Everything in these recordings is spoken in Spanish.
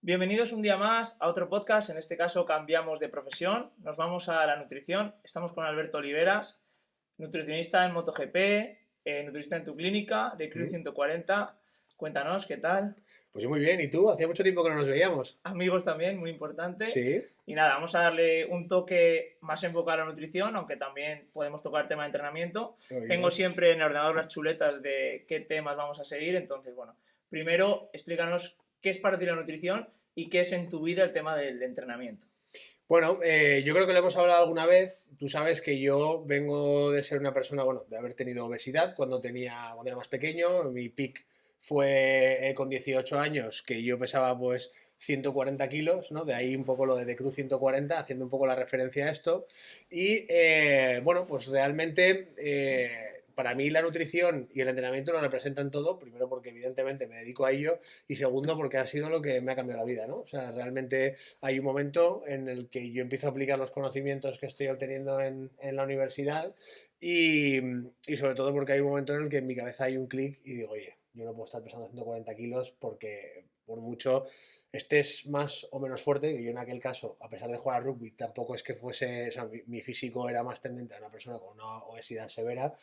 Bienvenidos un día más a otro podcast. En este caso cambiamos de profesión, nos vamos a la nutrición. Estamos con Alberto Oliveras, nutricionista en MotoGP, nutricionista en tu clínica de Cruz Mm. 140. Cuéntanos, ¿qué tal? Pues muy bien, ¿y tú? Hacía mucho tiempo que no nos veíamos. Amigos también, muy importante. Sí, Y nada, vamos a darle un toque más enfocado a la nutrición, aunque también podemos tocar tema de entrenamiento. muy Tengo bien. siempre en el ordenador las chuletas de qué temas vamos a seguir. Entonces, bueno, primero explícanos qué es para ti la nutrición y qué es en tu vida el tema del entrenamiento. Bueno, yo creo que lo hemos hablado alguna vez. Tú sabes que yo vengo de ser una persona, bueno, de haber tenido obesidad cuando era más pequeño. Mi peak fue con 18 años, que yo pesaba pues 140 kilos, ¿no? De ahí un poco lo de Cruz 140, haciendo un poco la referencia a esto. Y bueno, pues realmente para mí la nutrición y el entrenamiento lo representan todo, primero porque evidentemente me dedico a ello y segundo porque ha sido lo que me ha cambiado la vida, ¿no? O sea, realmente hay un momento en el que yo empiezo a aplicar los conocimientos que estoy obteniendo en la universidad y, y sobre todo porque hay un momento en el que en mi cabeza hay un clic y digo, oye, yo no puedo estar pesando 140 kilos porque por mucho estés más o menos fuerte, que yo en aquel caso, a pesar de jugar al rugby, tampoco es que fuese, o sea, mi físico era más tendente a una persona con una obesidad severa,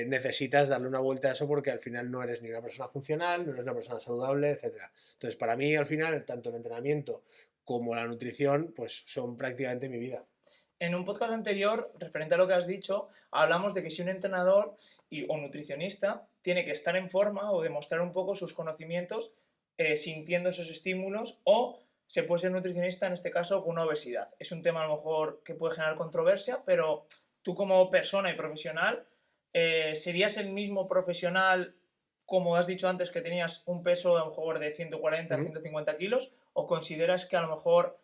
necesitas darle una vuelta a eso porque al final no eres ni una persona funcional, no eres una persona saludable, etcétera. Entonces, para mí, al final, tanto el entrenamiento como la nutrición, pues son prácticamente mi vida. En un podcast anterior, referente a lo que has dicho, hablamos de que si un entrenador o nutricionista tiene que estar en forma o demostrar un poco sus conocimientos sintiendo esos estímulos, o se puede ser nutricionista en este caso con una obesidad. Es un tema a lo mejor que puede generar controversia, pero tú como persona y profesional, ¿serías el mismo profesional como has dicho antes que tenías un peso a lo mejor de 140 Uh -huh. 150 kilos, o consideras que a lo mejor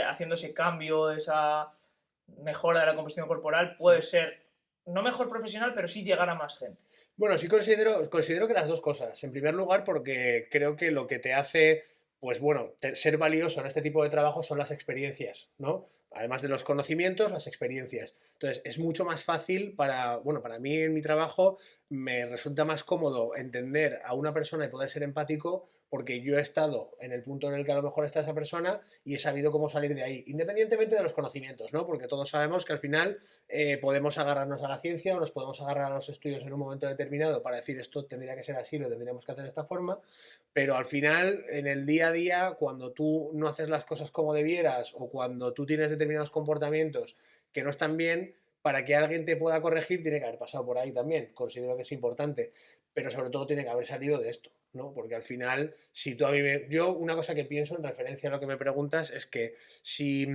haciendo ese cambio, esa mejora de la composición corporal, puede Sí. ser no mejor profesional, pero sí llegar a más gente? Bueno, sí considero que las dos cosas. En primer lugar, porque creo que lo que te hace, pues bueno, ser valioso en este tipo de trabajo son las experiencias, ¿no? Además de los conocimientos, las experiencias. Entonces, es mucho más fácil bueno, para mí en mi trabajo me resulta más cómodo entender a una persona y poder ser empático porque yo he estado en el punto en el que a lo mejor está esa persona y he sabido cómo salir de ahí, independientemente de los conocimientos, ¿no? Porque todos sabemos que al final podemos agarrarnos a la ciencia o nos podemos agarrar a los estudios en un momento determinado para decir esto tendría que ser así, lo tendríamos que hacer de esta forma, pero al final, en el día a día, cuando tú no haces las cosas como debieras o cuando tú tienes determinados comportamientos que no están bien, para que alguien te pueda corregir tiene que haber pasado por ahí también, considero que es importante, pero sobre todo tiene que haber salido de esto, ¿no? Porque al final, si tú a mí yo una cosa que pienso en referencia a lo que me preguntas es que si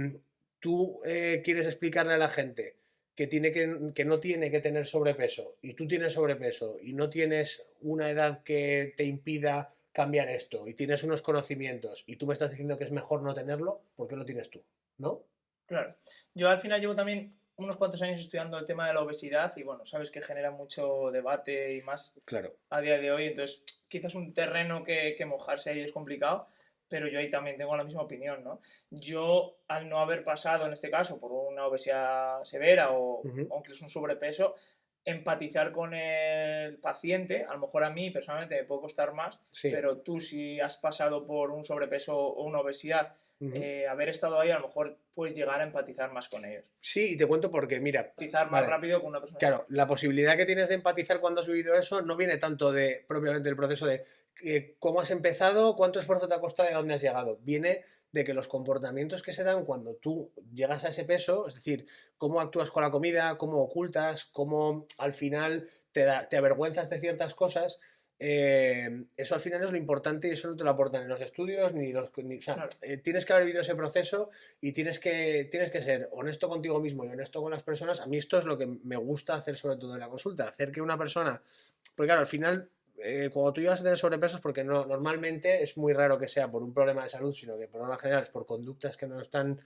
tú quieres explicarle a la gente que no tiene que tener sobrepeso y tú tienes sobrepeso y no tienes una edad que te impida cambiar esto y tienes unos conocimientos y tú me estás diciendo que es mejor no tenerlo, ¿por qué lo tienes tú? ¿No? Claro. Yo al final llevo también unos cuantos años estudiando el tema de la obesidad y bueno, sabes que genera mucho debate y más Claro. a día de hoy, entonces quizás un terreno que mojarse ahí es complicado, pero yo ahí también tengo la misma opinión, ¿no? Yo, al no haber pasado en este caso por una obesidad severa Uh -huh. o incluso un sobrepeso, empatizar con el paciente, a lo mejor a mí personalmente me puede costar más, Sí. pero tú si has pasado por un sobrepeso o una obesidad, Uh -huh. haber estado ahí, a lo mejor puedes llegar a empatizar más con ellos. Sí, y te cuento porque, mira, Empatizar más vale, rápido con una persona. claro, la posibilidad que tienes de empatizar cuando has vivido eso no viene tanto de propiamente del proceso de cómo has empezado, cuánto esfuerzo te ha costado y a dónde has llegado. Viene de que los comportamientos que se dan cuando tú llegas a ese peso, es decir, cómo actúas con la comida, cómo ocultas, cómo al final te avergüenzas de ciertas cosas, eso al final es lo importante y eso no te lo aportan ni los estudios o sea, Claro. tienes que haber vivido ese proceso y tienes que ser honesto contigo mismo y honesto con las personas. A mí esto es lo que me gusta hacer sobre todo en la consulta, hacer que una persona, porque claro, al final cuando tú llegas a tener sobrepesos, porque no, normalmente es muy raro que sea por un problema de salud, sino que por norma general es por conductas que no están,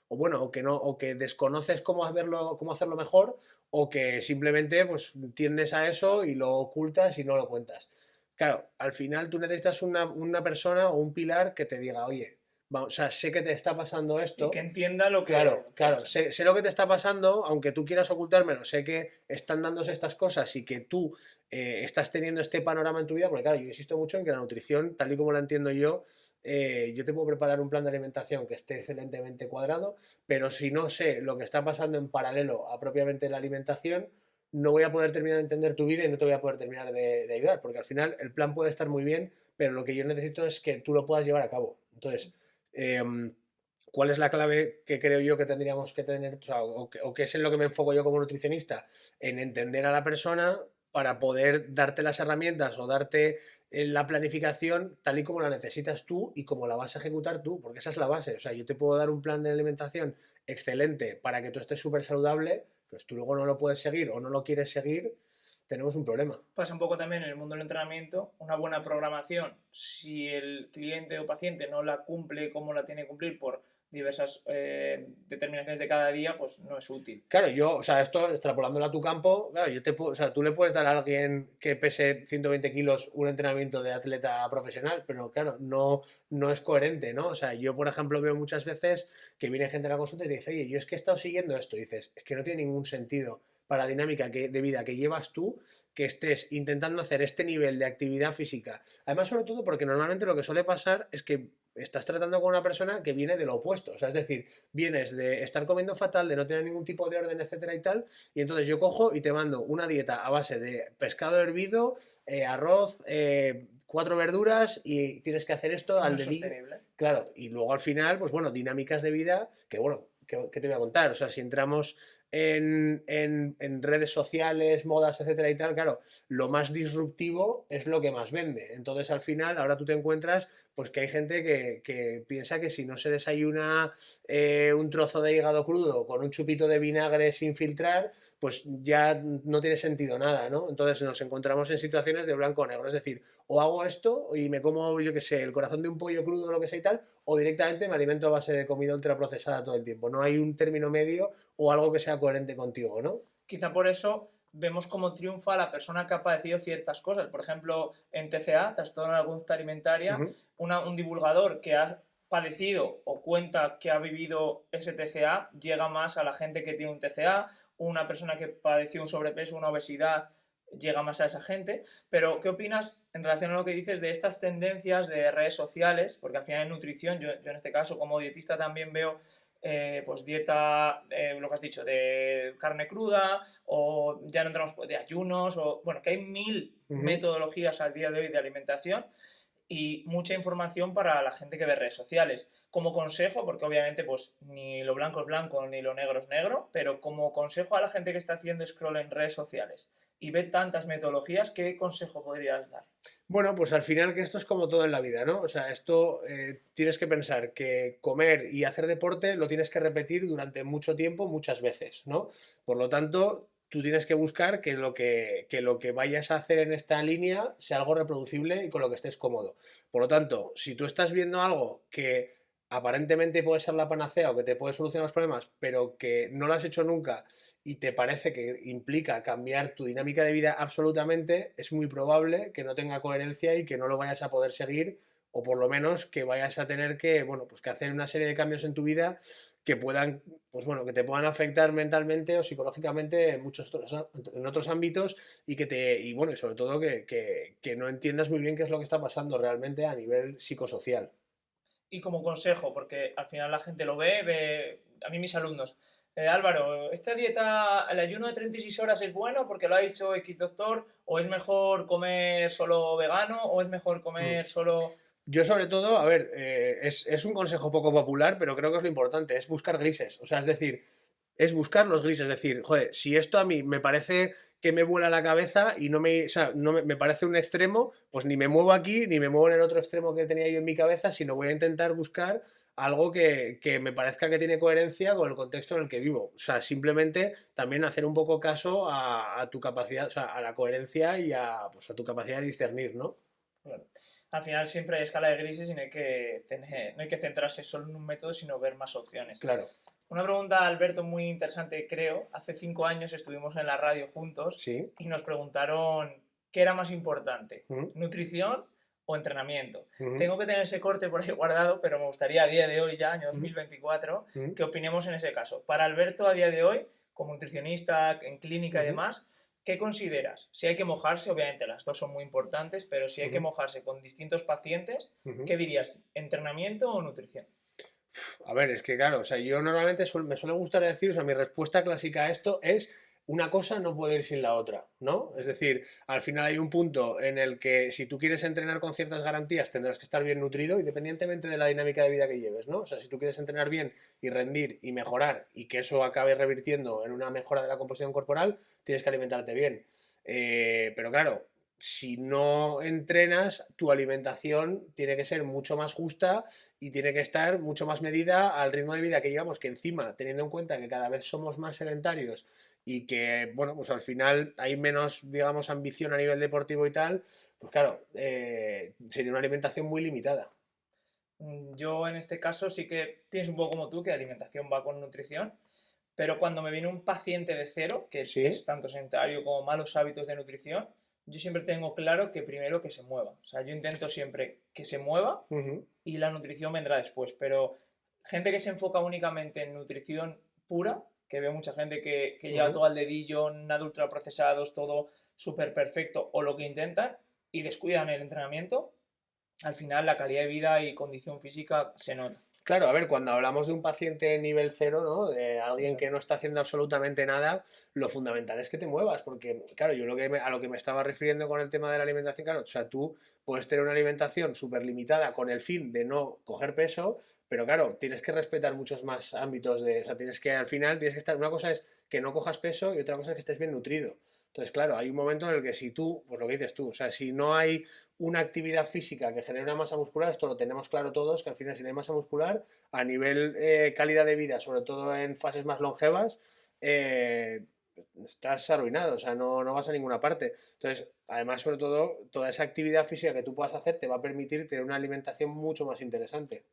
o bueno, o que no, o que desconoces cómo hacerlo mejor, o que simplemente pues tiendes a eso y lo ocultas y no lo cuentas. Claro, al final tú necesitas una persona o un pilar que te diga, oye, o sea, sé que te está pasando esto. Y que entienda lo que... Claro, sé lo que te está pasando, aunque tú quieras ocultármelo, sé que están dándose estas cosas y que tú estás teniendo este panorama en tu vida, porque claro, yo insisto mucho en que la nutrición, tal y como la entiendo yo te puedo preparar un plan de alimentación que esté excelentemente cuadrado, pero si no sé lo que está pasando en paralelo a propiamente la alimentación, no voy a poder terminar de entender tu vida y no te voy a poder terminar de ayudar, porque al final el plan puede estar muy bien, pero lo que yo necesito es que tú lo puedas llevar a cabo. Entonces, ¿cuál es la clave que creo yo que tendríamos que tener, o sea, o qué es en lo que me enfoco yo como nutricionista? En entender a la persona para poder darte las herramientas o darte la planificación tal y como la necesitas tú y como la vas a ejecutar tú, porque esa es la base. O sea, yo te puedo dar un plan de alimentación excelente para que tú estés súper saludable, pues tú luego no lo puedes seguir o no lo quieres seguir, tenemos un problema. Pasa un poco también en el mundo del entrenamiento, una buena programación, si el cliente o paciente no la cumple como la tiene que cumplir por diversas determinaciones de cada día, pues no es útil. Claro, o sea, esto extrapolándolo a tu campo, claro, o sea, tú le puedes dar a alguien que pese 120 kilos un entrenamiento de atleta profesional, pero claro, no es coherente, ¿no? O sea, yo, por ejemplo, veo muchas veces que viene gente a la consulta y te dice, oye, yo es que he estado siguiendo esto, y dices, es que no tiene ningún sentido para la dinámica de vida que llevas tú, que estés intentando hacer este nivel de actividad física. Además, sobre todo porque normalmente lo que suele pasar es que estás tratando con una persona que viene de lo opuesto, o sea, es decir, vienes de estar comiendo fatal, de no tener ningún tipo de orden, etcétera y tal, y entonces yo cojo y te mando una dieta a base de pescado hervido, arroz, 4 verduras y tienes que hacer esto No al es dedillo. sostenible. Claro, y luego al final, pues bueno, dinámicas de vida que bueno, ¿qué te voy a contar? O sea, si entramos en redes sociales, modas, etcétera y tal, claro, lo más disruptivo es lo que más vende. Entonces, al final, ahora tú te encuentras pues que hay gente que piensa que si no se desayuna un trozo de hígado crudo con un chupito de vinagre sin filtrar, pues ya no tiene sentido nada, ¿no? Entonces nos encontramos en situaciones de blanco o negro, es decir, o hago esto y me como, yo qué sé, el corazón de un pollo crudo o lo que sea y tal, o directamente me alimento a base de comida ultraprocesada todo el tiempo. No hay un término medio o algo que sea coherente contigo, ¿no? Quizá por eso vemos cómo triunfa la persona que ha padecido ciertas cosas. Por ejemplo, en TCA, trastorno de la conducta alimentaria, Uh-huh. un divulgador que ha padecido o cuenta que ha vivido ese TCA llega más a la gente que tiene un TCA, una persona que padeció un sobrepeso, una obesidad, llega más a esa gente. Pero, ¿qué opinas en relación a lo que dices de estas tendencias de redes sociales? Porque al final en nutrición, yo en este caso como dietista también veo pues dieta, lo que has dicho, de carne cruda, o ya no entramos de ayunos, o bueno, que hay 1000 metodologías al día de hoy de alimentación y mucha información para la gente que ve redes sociales. Como consejo, porque obviamente pues ni lo blanco es blanco ni lo negro es negro, pero como consejo a la gente que está haciendo scroll en redes sociales y ve tantas metodologías, ¿qué consejo podrías dar? Bueno, pues al final que esto es como todo en la vida, ¿no? O sea, esto tienes que pensar que comer y hacer deporte lo tienes que repetir durante mucho tiempo, muchas veces, ¿no? Por lo tanto, tú tienes que buscar que lo que vayas a hacer en esta línea sea algo reproducible y con lo que estés cómodo. Por lo tanto, si tú estás viendo algo que aparentemente puede ser la panacea o que te puede solucionar los problemas, pero que no lo has hecho nunca y te parece que implica cambiar tu dinámica de vida absolutamente, es muy probable que no tenga coherencia y que no lo vayas a poder seguir o por lo menos que vayas a tener que, bueno, pues que hacer una serie de cambios en tu vida que puedan, pues bueno, que te puedan afectar mentalmente o psicológicamente en en otros ámbitos y bueno, y sobre todo que no entiendas muy bien qué es lo que está pasando realmente a nivel psicosocial. Y como consejo, porque al final la gente lo ve, a mí mis alumnos, Álvaro, ¿esta dieta, el ayuno de 36 horas es bueno porque lo ha dicho X doctor? ¿O es mejor comer solo vegano? ¿O es mejor Mm. comer solo...? Yo sobre todo, a ver, es un consejo poco popular, pero creo que es lo importante, es buscar grises. O sea, es decir, es buscar los grises, es decir, joder, si esto a mí me parece que me vuela la cabeza y no me, o sea, no me parece un extremo, pues ni me muevo aquí, ni me muevo en el otro extremo que tenía yo en mi cabeza, sino voy a intentar buscar algo que me parezca que tiene coherencia con el contexto en el que vivo. O sea, simplemente también hacer un poco caso a tu capacidad, o sea, a la coherencia y pues, a tu capacidad de discernir, ¿no? Bueno, al final siempre hay escala de grises y no hay que centrarse solo en un método, sino ver más opciones. Claro, Una pregunta, Alberto, muy interesante, creo. Hace 5 años estuvimos en la radio juntos sí. y nos preguntaron qué era más importante, Mm. nutrición o entrenamiento. Ujú, Tengo que tener ese corte por ahí guardado, pero me gustaría a día de hoy, ya año ujú, 2024, ujú, que opinemos en ese caso. Para Alberto, a día de hoy, como nutricionista en clínica y ujú, demás, ¿qué consideras? Si hay que mojarse, obviamente las dos son muy importantes, pero si hay que ujú, mojarse con distintos pacientes, ujú. ¿qué dirías? ¿Entrenamiento o nutrición? A ver, es que claro, o sea, yo normalmente me suele gustar decir, o sea, mi respuesta clásica a esto es una cosa no puede ir sin la otra, ¿no? Es decir, al final hay un punto en el que si tú quieres entrenar con ciertas garantías tendrás que estar bien nutrido, independientemente de la dinámica de vida que lleves, ¿no? O sea, si tú quieres entrenar bien y rendir y mejorar y que eso acabe revirtiendo en una mejora de la composición corporal, tienes que alimentarte bien. Pero claro, si no entrenas, tu alimentación tiene que ser mucho más justa y tiene que estar mucho más medida al ritmo de vida que llevamos, que encima, teniendo en cuenta que cada vez somos más sedentarios y que, bueno, pues al final hay menos, digamos, ambición a nivel deportivo y tal, pues claro, sería una alimentación muy limitada. Yo en este caso sí que pienso un poco como tú, que alimentación va con nutrición, pero cuando me viene un paciente de cero, que Sí. es tanto sedentario como malos hábitos de nutrición, yo siempre tengo claro que primero que se mueva. O sea, yo intento siempre que se mueva Ujú, y la nutrición vendrá después, pero gente que se enfoca únicamente en nutrición pura, que veo mucha gente que lleva ujú. todo al dedillo, nada ultraprocesados, todo súper perfecto, o lo que intentan, y descuidan el entrenamiento, al final la calidad de vida y condición física se nota. Claro, a ver, cuando hablamos de un paciente nivel cero, ¿no? De alguien que Exacto. no está haciendo absolutamente nada, lo fundamental es que te muevas, porque, claro, yo a lo que me estaba refiriendo con el tema de la alimentación, claro, o sea, tú puedes tener una alimentación súper limitada con el fin de no coger peso, pero claro, tienes que respetar muchos más ámbitos o sea, tienes que, al final, tienes que estar, una cosa es que no cojas peso y otra cosa es que estés bien nutrido. Entonces, claro, hay un momento en el que si tú, pues lo que dices tú, o sea, si no hay una actividad física que genere una masa muscular, esto lo tenemos claro todos, que al final si no hay masa muscular, a nivel calidad de vida, sobre todo en fases más longevas, eh, estás arruinado, o sea, no vas a ninguna parte. Entonces, además, sobre todo, toda esa actividad física que tú puedas hacer te va a permitir tener una alimentación mucho más interesante.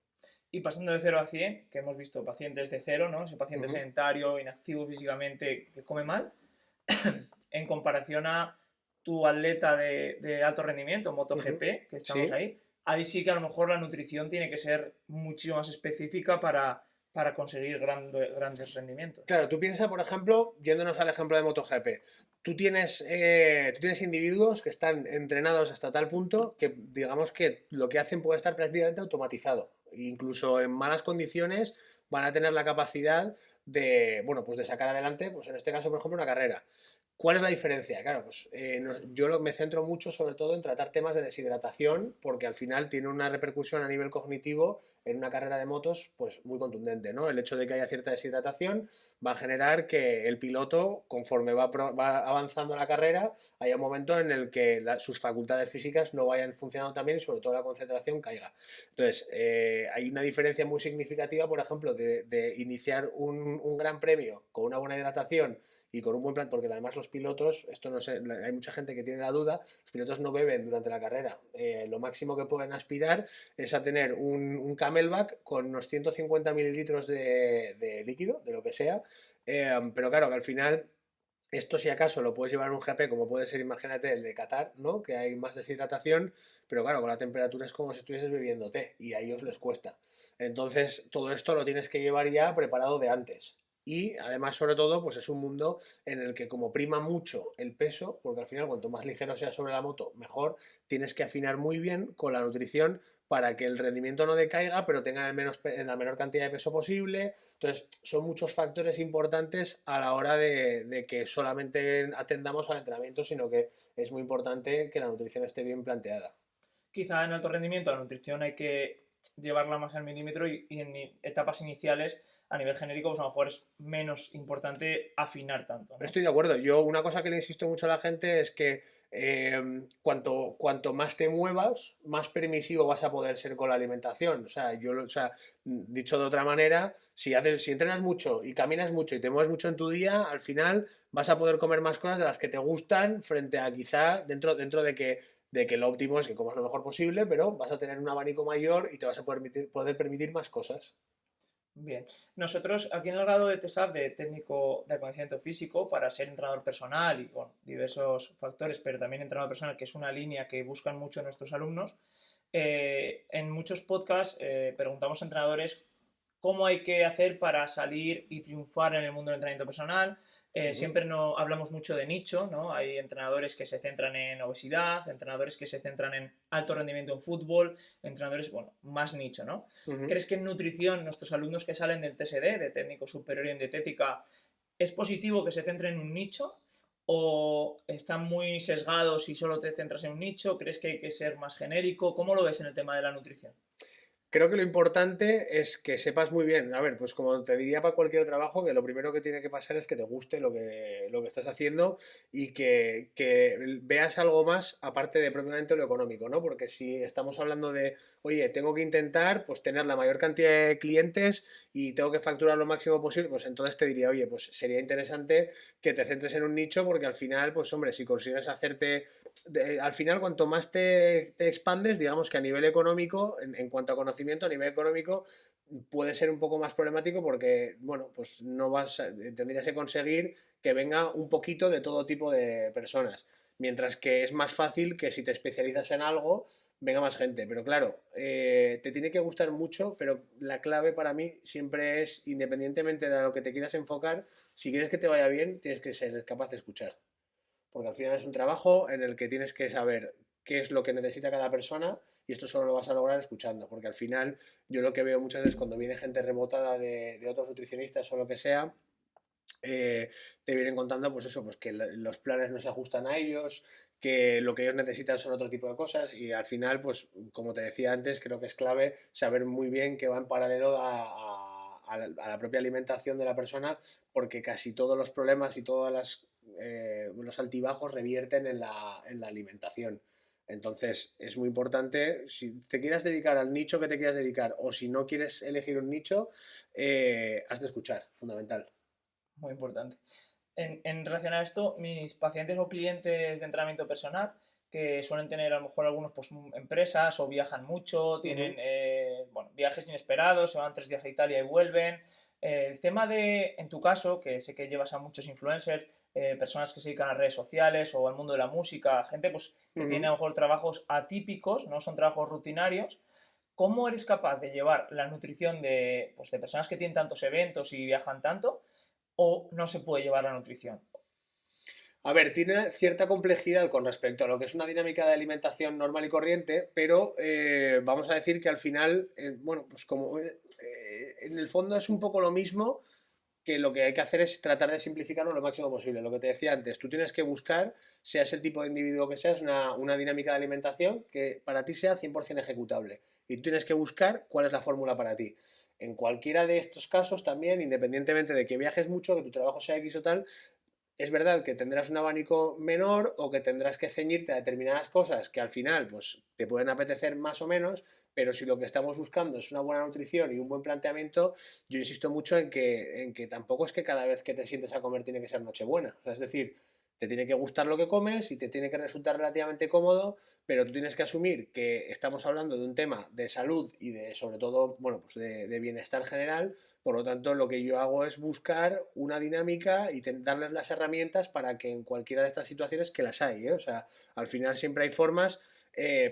Y pasando de 0 a 100, que hemos visto pacientes de cero, ¿no? Ese paciente Ujú, sedentario, inactivo físicamente, que come mal, en comparación a tu atleta de alto rendimiento, ujú. MotoGP, que estamos Sí, ahí sí que a lo mejor la nutrición tiene que ser mucho más específica para conseguir grandes rendimientos. claro, tú piensas, por ejemplo, yéndonos al ejemplo de MotoGP, tú tienes individuos que están entrenados hasta tal punto que, digamos que lo que hacen puede estar prácticamente automatizado. Incluso en malas condiciones van a tener la capacidad de, bueno, pues de sacar adelante, pues en este caso, por ejemplo, una carrera. ¿Cuál es la diferencia? Claro, pues me centro mucho sobre todo en tratar temas de deshidratación, porque al final tiene una repercusión a nivel cognitivo en una carrera de motos, pues muy contundente, ¿no? El hecho de que haya cierta deshidratación va a generar que el piloto, conforme va avanzando la carrera, haya un momento en el que sus facultades físicas no vayan funcionando tan bien y sobre todo la concentración caiga. Entonces, hay una diferencia muy significativa, por ejemplo, de iniciar un gran premio con una buena hidratación y con un buen plan, porque además los pilotos, esto no sé, hay mucha gente que tiene la duda, los pilotos no beben durante la carrera. Lo máximo que pueden aspirar es a tener un camelback con unos 150 mililitros de líquido, de lo que sea, pero claro, que al final esto si acaso lo puedes llevar en un GP como puede ser, imagínate, el de Qatar, ¿no? Que hay más deshidratación, pero claro, con la temperatura es como si estuvieses bebiendo té y a ellos les cuesta. Entonces, todo esto lo tienes que llevar ya preparado de antes. Y además, sobre todo, pues es un mundo en el que como prima mucho el peso, porque al final cuanto más ligero sea sobre la moto, mejor, tienes que afinar muy bien con la nutrición para que el rendimiento no decaiga, pero tenga la menor cantidad de peso posible. Entonces, son muchos factores importantes a la hora de que solamente atendamos al entrenamiento, sino que es muy importante que la nutrición esté bien planteada. Quizá en alto rendimiento la nutrición hay que llevarla más al milímetro y en etapas iniciales a nivel genérico pues a lo mejor es menos importante afinar tanto, ¿no? Estoy de acuerdo. Yo una cosa que le insisto mucho a la gente es que cuanto más te muevas, más permisivo vas a poder ser con la alimentación. O sea, o sea, dicho de otra manera, si entrenas mucho y caminas mucho y te mueves mucho en tu día, al final vas a poder comer más cosas de las que te gustan frente a quizá dentro de que lo óptimo es que comas lo mejor posible, pero vas a tener un abanico mayor y te vas a poder permitir más cosas. Bien. Nosotros aquí en el grado de TESAF de técnico de acondicionamiento físico, para ser entrenador personal y bueno, diversos factores, pero también entrenador personal, que es una línea que buscan mucho nuestros alumnos, en muchos podcasts preguntamos a entrenadores cómo hay que hacer para salir y triunfar en el mundo del entrenamiento personal. Ujú. Siempre no hablamos mucho de nicho, ¿no? Hay entrenadores que se centran en obesidad, entrenadores que se centran en alto rendimiento en fútbol, entrenadores, bueno, más nicho, ¿no? Ujú. ¿Crees que en nutrición nuestros alumnos que salen del TSD, de técnico superior en dietética, es positivo que se centren en un nicho? ¿O están muy sesgados y solo te centras en un nicho? ¿Crees que hay que ser más genérico? ¿Cómo lo ves en el tema de la nutrición? Creo que lo importante es que sepas muy bien, a ver, pues como te diría para cualquier trabajo, que lo primero que tiene que pasar es que te guste lo que estás haciendo y que veas algo más aparte de propiamente lo económico, ¿no? Porque si estamos hablando de, oye, tengo que intentar pues tener la mayor cantidad de clientes y tengo que facturar lo máximo posible, pues entonces te diría, oye, pues sería interesante que te centres en un nicho porque al final, pues hombre, si consigues hacerte al final, cuanto más te expandes, digamos que a nivel económico, en cuanto a conocimiento, a nivel económico, puede ser un poco más problemático porque, bueno, pues no tendrías que conseguir que venga un poquito de todo tipo de personas. Mientras que es más fácil que si te especializas en algo, venga más gente. Pero claro, te tiene que gustar mucho, pero la clave para mí siempre es, independientemente de a lo que te quieras enfocar, si quieres que te vaya bien, tienes que ser capaz de escuchar porque al final es un trabajo en el que tienes que saber qué es lo que necesita cada persona y esto solo lo vas a lograr escuchando, porque al final yo lo que veo muchas veces cuando viene gente rebotada de otros nutricionistas o lo que sea, te vienen contando pues eso, pues que los planes no se ajustan a ellos, que lo que ellos necesitan son otro tipo de cosas y al final, pues como te decía antes, creo que es clave saber muy bien que va en paralelo a la propia alimentación de la persona, porque casi todos los problemas y todos los altibajos revierten en la alimentación. Entonces es muy importante, si te quieras dedicar al nicho que te quieras dedicar o si no quieres elegir un nicho, has de escuchar, fundamental. Muy importante. En relación a esto, mis pacientes o clientes de entrenamiento personal, que suelen tener a lo mejor algunos pues, empresas o viajan mucho, tienen Ujú. bueno, viajes inesperados, se van 3 días a Italia y vuelven. El tema de, en tu caso, que sé que llevas a muchos influencers, personas que se dedican a redes sociales o al mundo de la música, gente pues, que tiene a Ujú. lo mejor trabajos atípicos, no son trabajos rutinarios. ¿Cómo eres capaz de llevar la nutrición de, pues, de personas que tienen tantos eventos y viajan tanto o no se puede llevar la nutrición? A ver, tiene cierta complejidad con respecto a lo que es una dinámica de alimentación normal y corriente, pero vamos a decir que al final, bueno, pues como en el fondo es un poco lo mismo, que lo que hay que hacer es tratar de simplificarlo lo máximo posible. Lo que te decía antes, tú tienes que buscar, seas el tipo de individuo que seas, una dinámica de alimentación que para ti sea 100% ejecutable. Y tú tienes que buscar cuál es la fórmula para ti. En cualquiera de estos casos también, independientemente de que viajes mucho, que tu trabajo sea X o tal, es verdad que tendrás un abanico menor o que tendrás que ceñirte a determinadas cosas que al final pues, te pueden apetecer más o menos, pero si lo que estamos buscando es una buena nutrición y un buen planteamiento, yo insisto mucho en que tampoco es que cada vez que te sientes a comer tiene que ser Nochebuena. O sea, es decir, te tiene que gustar lo que comes y te tiene que resultar relativamente cómodo, pero tú tienes que asumir que estamos hablando de un tema de salud y de, sobre todo, bueno, pues de bienestar general. Por lo tanto, lo que yo hago es buscar una dinámica y darles las herramientas para que en cualquiera de estas situaciones, que las hay, ¿eh? O sea, al final siempre hay formas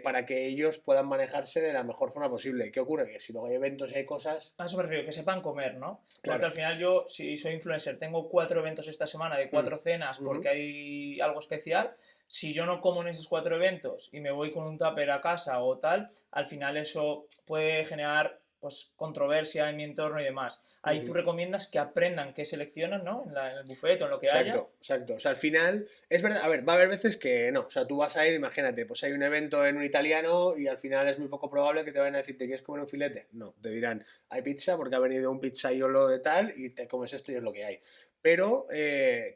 para que ellos puedan manejarse de la mejor forma posible. ¿Qué ocurre? Que si luego hay eventos y hay cosas, A eso me refiero, que sepan comer, ¿no? Porque claro. al final yo, si soy influencer, tengo 4 eventos esta semana de Mm. 4 cenas porque Ujú. hay algo especial. Si yo no como en esos 4 eventos y me voy con un tupper a casa o tal, al final eso puede generar pues controversia en mi entorno y demás. Ahí tú Ujú. recomiendas que aprendan qué seleccionan, ¿no? En el buffet o en lo que haya. Exacto, exacto. O sea, al final, es verdad, a ver, va a haber veces que no. O sea, tú vas a ir, imagínate, pues hay un evento en un italiano y al final es muy poco probable que te vayan a decir, ¿te quieres comer un filete? No, te dirán, hay pizza porque ha venido un pizzaiolo de tal y te comes esto y es lo que hay. Pero,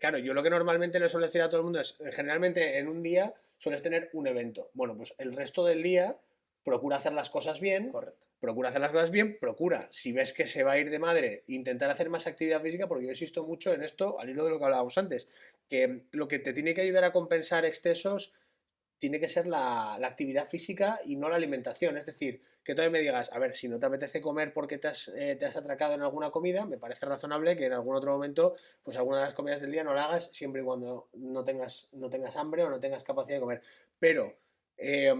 claro, yo lo que normalmente le suelo decir a todo el mundo es, generalmente en un día sueles tener un evento. Bueno, pues el resto del día procura hacer las cosas bien, Correcto. procura, si ves que se va a ir de madre, intentar hacer más actividad física, porque yo insisto mucho en esto, al hilo de lo que hablábamos antes, que lo que te tiene que ayudar a compensar excesos tiene que ser la actividad física y no la alimentación. Es decir, que todavía me digas, a ver, si no te apetece comer porque te has atracado en alguna comida, me parece razonable que en algún otro momento, pues alguna de las comidas del día no la hagas siempre y cuando no tengas hambre o no tengas capacidad de comer. Pero eh,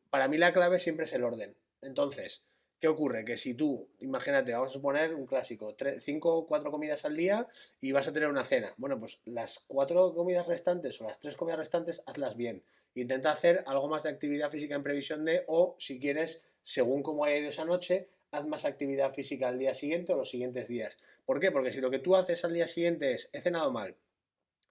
para mí la clave siempre es el orden. Entonces, ¿qué ocurre? Que si tú, imagínate, vamos a suponer un clásico, 5 o 4 comidas al día y vas a tener una cena. Bueno, pues las 4 comidas restantes o las 3 comidas restantes, hazlas bien. Intenta hacer algo más de actividad física en previsión de, o si quieres, según cómo haya ido esa noche, haz más actividad física al día siguiente o los siguientes días. ¿Por qué? Porque si lo que tú haces al día siguiente es, he cenado mal,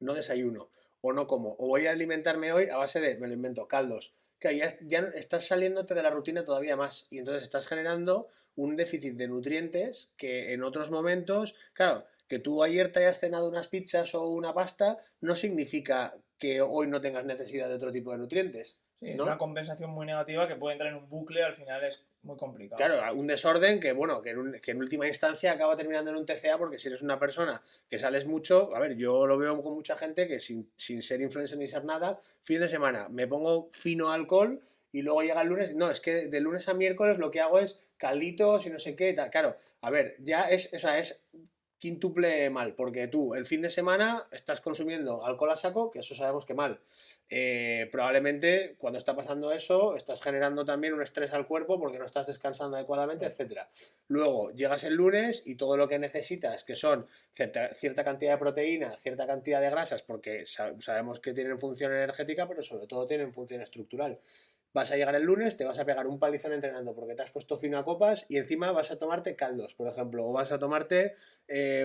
no desayuno, o no como, o voy a alimentarme hoy a base de, me lo invento, caldos, que ya estás saliéndote de la rutina todavía más y entonces estás generando un déficit de nutrientes que en otros momentos, claro, que tú ayer te hayas cenado unas pizzas o una pasta no significa que hoy no tengas necesidad de otro tipo de nutrientes, Sí, es una ¿no? compensación muy negativa que puede entrar en un bucle, al final es muy complicado. Claro, un desorden que, bueno, que en última instancia acaba terminando en un TCA porque si eres una persona que sales mucho, a ver, yo lo veo con mucha gente que sin ser influencer ni ser nada, fin de semana me pongo fino alcohol y luego llega el lunes, no, es que de lunes a miércoles lo que hago es calditos y no sé qué, tal. Claro, a ver, ya o sea, es quíntuple mal, porque tú el fin de semana estás consumiendo alcohol a saco, que eso sabemos que mal. Probablemente cuando está pasando eso estás generando también un estrés al cuerpo porque no estás descansando adecuadamente, etcétera. Luego llegas el lunes y todo lo que necesitas, que son cierta cantidad de proteína, cierta cantidad de grasas, porque sabemos que tienen función energética, pero sobre todo tienen función estructural. Vas a llegar el lunes, te vas a pegar un palizón entrenando porque te has puesto fino a copas y encima vas a tomarte caldos, por ejemplo, o vas a tomarte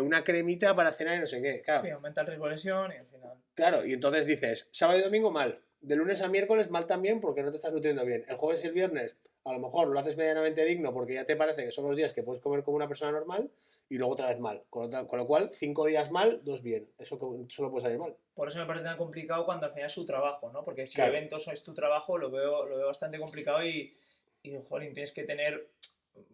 una cremita para cenar y no sé qué. Sí, Claro, aumenta el riesgo de lesión y al final. claro, y entonces dices, sábado y domingo mal, de lunes a miércoles mal también porque no te estás nutriendo bien. El jueves y el viernes a lo mejor lo haces medianamente digno porque ya te parece que son los días que puedes comer como una persona normal y luego otra vez mal. Con lo cual, 5 días mal, 2 bien. Eso solo puede salir mal. Por eso me parece tan complicado cuando al final es su trabajo, ¿no? Porque si Claro. eventos es tu trabajo, lo veo bastante complicado y jolín, tienes que tener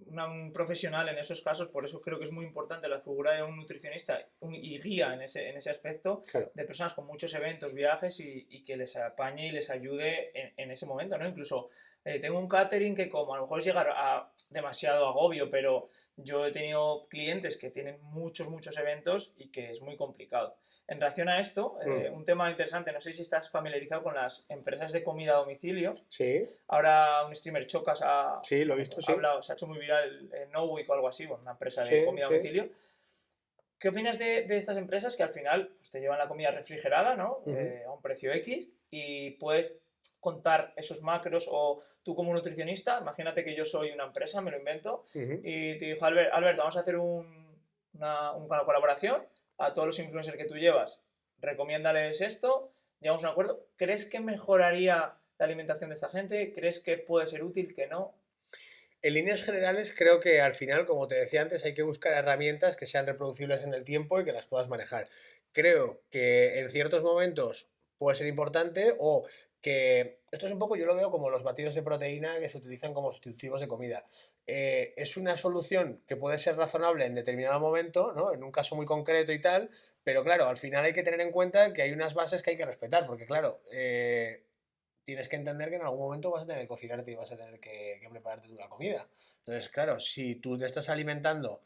un profesional en esos casos, por eso creo que es muy importante la figura de un nutricionista y guía en ese aspecto Claro. de personas con muchos eventos, viajes y que les apañe y les ayude en ese momento, ¿no? Incluso tengo un catering que como a lo mejor es llegar a demasiado agobio, pero yo he tenido clientes que tienen muchos eventos y que es muy complicado. En relación a esto, Mm. un tema interesante, no sé si estás familiarizado con las empresas de comida a domicilio. Sí, Ahora un streamer Chocas sí, lo he bueno, visto, ha sí. hablado, se ha hecho muy viral en Nowick o algo así, bueno, una empresa de Sí, comida a sí. domicilio. ¿Qué opinas de estas empresas que al final pues, te llevan la comida refrigerada, ¿no? Ujú, A un precio X y puedes contar esos macros o tú como nutricionista, imagínate que yo soy una empresa, me lo invento, ujú. y te dijo, Albert, vamos a hacer una colaboración a todos los influencers que tú llevas, recomiéndales esto, llegamos a un acuerdo. ¿Crees que mejoraría la alimentación de esta gente? ¿Crees que puede ser útil, que no? En líneas generales, creo que al final, como te decía antes, hay que buscar herramientas que sean reproducibles en el tiempo y que las puedas manejar. Creo que en ciertos momentos puede ser importante o que esto es un poco, yo lo veo como los batidos de proteína que se utilizan como sustitutivos de comida. Es una solución que puede ser razonable en determinado momento, ¿no? En un caso muy concreto y tal, pero claro, al final hay que tener en cuenta que hay unas bases que hay que respetar, porque claro, tienes que entender que en algún momento vas a tener que cocinarte y vas a tener que prepararte tú la comida. Entonces, claro, si tú te estás alimentando,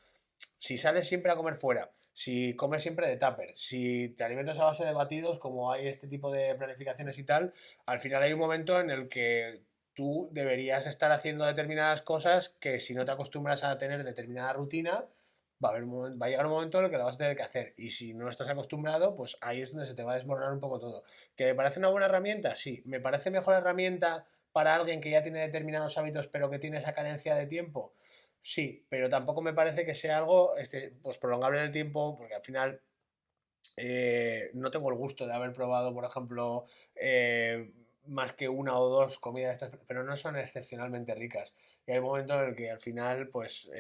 si sales siempre a comer fuera, si comes siempre de tupper, si te alimentas a base de batidos, como hay este tipo de planificaciones y tal, al final hay un momento en el que tú deberías estar haciendo determinadas cosas que si no te acostumbras a tener determinada rutina, va a llegar un momento en el que la vas a tener que hacer. Y si no estás acostumbrado, pues ahí es donde se te va a desmoronar un poco todo. ¿Que me parece una buena herramienta? Sí. ¿Me parece mejor herramienta para alguien que ya tiene determinados hábitos pero que tiene esa carencia de tiempo? Sí, pero tampoco me parece que sea algo pues prolongable en el tiempo, porque al final no tengo el gusto de haber probado, por ejemplo, más que una o dos comidas estas, pero no son excepcionalmente ricas. Y hay un momento en el que al final, pues,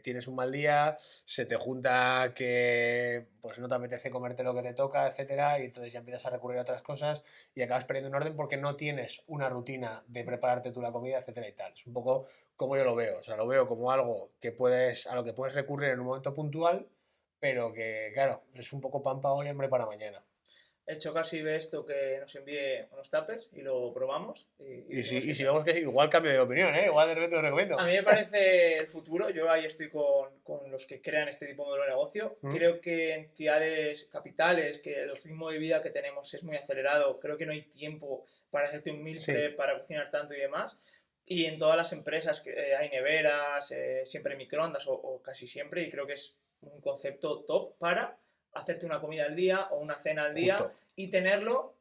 tienes un mal día, se te junta que pues no te apetece comerte lo que te toca, etcétera, y entonces ya empiezas a recurrir a otras cosas y acabas perdiendo un orden porque no tienes una rutina de prepararte tú la comida, etcétera y tal. Es un poco como yo lo veo, o sea, lo veo como algo a lo que puedes recurrir en un momento puntual pero que, claro, es un poco pan para hoy, hambre para mañana. el Choca si ve esto que nos envíe unos tuppers y lo probamos. Y si, decimos y qué si tal. vemos que igual cambio de opinión, ¿eh? Igual de repente lo recomiendo. A mí me parece el futuro, yo ahí estoy con los que crean este tipo de modelo de negocio. ¿Mm? Creo que en ciudades capitales, que el ritmo de vida que tenemos es muy acelerado, creo que no hay tiempo para hacerte un meal Sí, prep, para cocinar tanto y demás. Y en todas las empresas que hay neveras, siempre hay microondas o casi siempre, y creo que es un concepto top para hacerte una comida al día o una cena al día justo. y tenerlo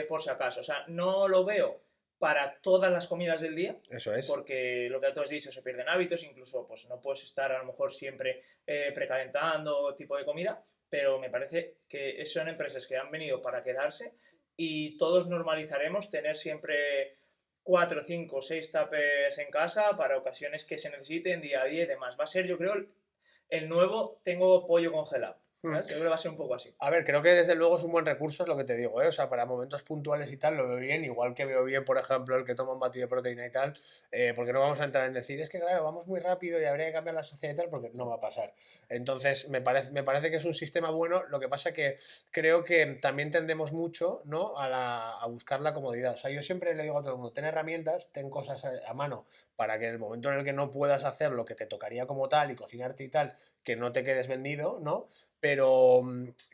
por si acaso. O sea, no lo veo para todas las comidas del día, Eso es. porque lo que tú has dicho, se pierden hábitos, incluso pues no puedes estar a lo mejor siempre precalentando tipo de comida, pero me parece que son empresas que han venido para quedarse y todos normalizaremos tener siempre 4, 5, 6 tuppers en casa para ocasiones que se necesiten día a día y demás. Va a ser, yo creo, el nuevo tengo pollo congelado. Mm. ¿Sabes? Yo creo que va a ser un poco así. A ver, creo que desde luego es un buen recurso, es lo que te digo, ¿eh? O sea, para momentos puntuales y tal lo veo bien, igual que veo bien, por ejemplo, el que toma un batido de proteína y tal, porque no vamos a entrar en decir, es que claro, vamos muy rápido y habría que cambiar la sociedad y tal, porque no va a pasar. Entonces, me parece que es un sistema bueno, lo que pasa que creo que también tendemos mucho, ¿no? A buscar la comodidad. O sea, yo siempre le digo a todo el mundo, ten herramientas, ten cosas a mano, para que en el momento en el que no puedas hacer lo que te tocaría como tal y cocinarte y tal, que no te quedes vendido, ¿no? Pero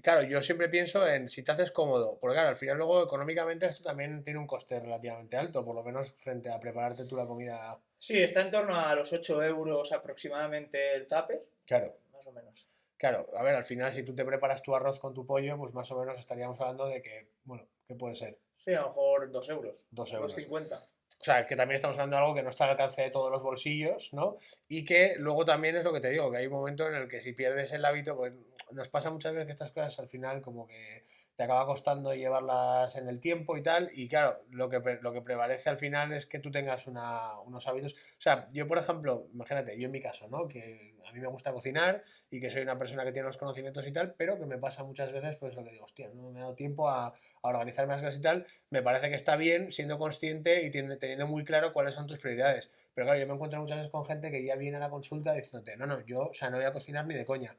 claro, yo siempre pienso en si te haces cómodo, porque claro, al final luego económicamente esto también tiene un coste relativamente alto, por lo menos frente a prepararte tú la comida. Sí, está en torno a los 8 euros aproximadamente el tupper, Claro, más o menos. claro, a ver, al final si tú te preparas tu arroz con tu pollo, pues más o menos estaríamos hablando de que, bueno, ¿qué puede ser? Sí, a lo mejor 2 euros, Dos dos euros. cincuenta. O sea, que también estamos hablando de algo que no está al alcance de todos los bolsillos, ¿no? Y que luego también es lo que te digo, que hay un momento en el que si pierdes el hábito, pues nos pasa muchas veces que estas cosas al final como que te acaba costando llevarlas en el tiempo y tal, y claro, lo que prevalece al final es que tú tengas unos hábitos. O sea, yo por ejemplo, imagínate, yo en mi caso, ¿no? Que a mí me gusta cocinar y que soy una persona que tiene los conocimientos y tal, pero que me pasa muchas veces, pues lo que digo, hostia, no me he dado tiempo a organizarme las cosas y tal, me parece que está bien siendo consciente y teniendo muy claro cuáles son tus prioridades. Pero claro, yo me encuentro muchas veces con gente que ya viene a la consulta diciéndote, no, no, yo, o sea, no voy a cocinar ni de coña.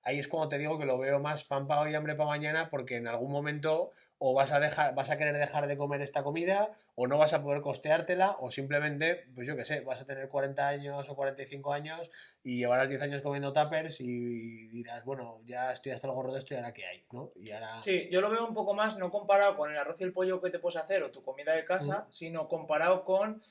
Ahí es cuando te digo que lo veo más pan para hoy y hambre para mañana, porque en algún momento o vas a querer dejar de comer esta comida, o no vas a poder costeártela, o simplemente, pues yo qué sé, vas a tener 40 años o 45 años y llevarás 10 años comiendo tuppers y dirás, bueno, ya estoy hasta el gorro de esto y ahora qué hay, ¿no? Y ahora... Sí, yo lo veo un poco más, no comparado con el arroz y el pollo que te puedes hacer o tu comida de Mm, casa, sino comparado con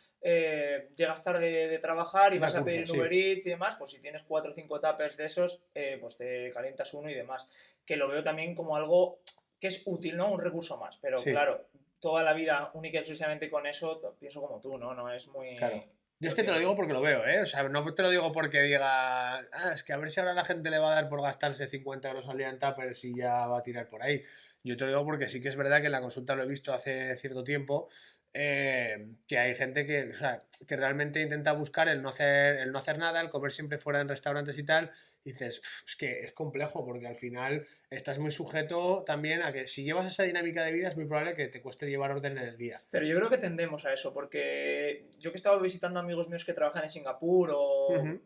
llegas tarde de trabajar y vas a pedir recursos, en sí. Uber Eats y demás, pues si tienes 4 o 5 tuppers de esos, pues te calientas uno y demás. Que lo veo también como algo que es útil, ¿no? Un recurso más. Pero Sí, claro, toda la vida única y exclusivamente con eso, pienso como tú, ¿no? No es claro. muy... Yo es No que te lo tiene digo mucho. porque lo veo, ¿eh? O sea, no te lo digo porque diga, es que a ver si ahora la gente le va a dar por gastarse 50 euros al día en tuppers y ya va a tirar por ahí. Yo te lo digo porque sí que es verdad que en la consulta lo he visto hace cierto tiempo, que hay gente que, o sea, que realmente intenta buscar el no hacer nada, el comer siempre fuera en restaurantes y tal, y dices, Es que es complejo porque al final estás muy sujeto también a que si llevas esa dinámica de vida es muy probable que te cueste llevar orden en el día. Pero yo creo que tendemos a eso, porque yo que he estado visitando amigos míos que trabajan en Singapur o Ujú.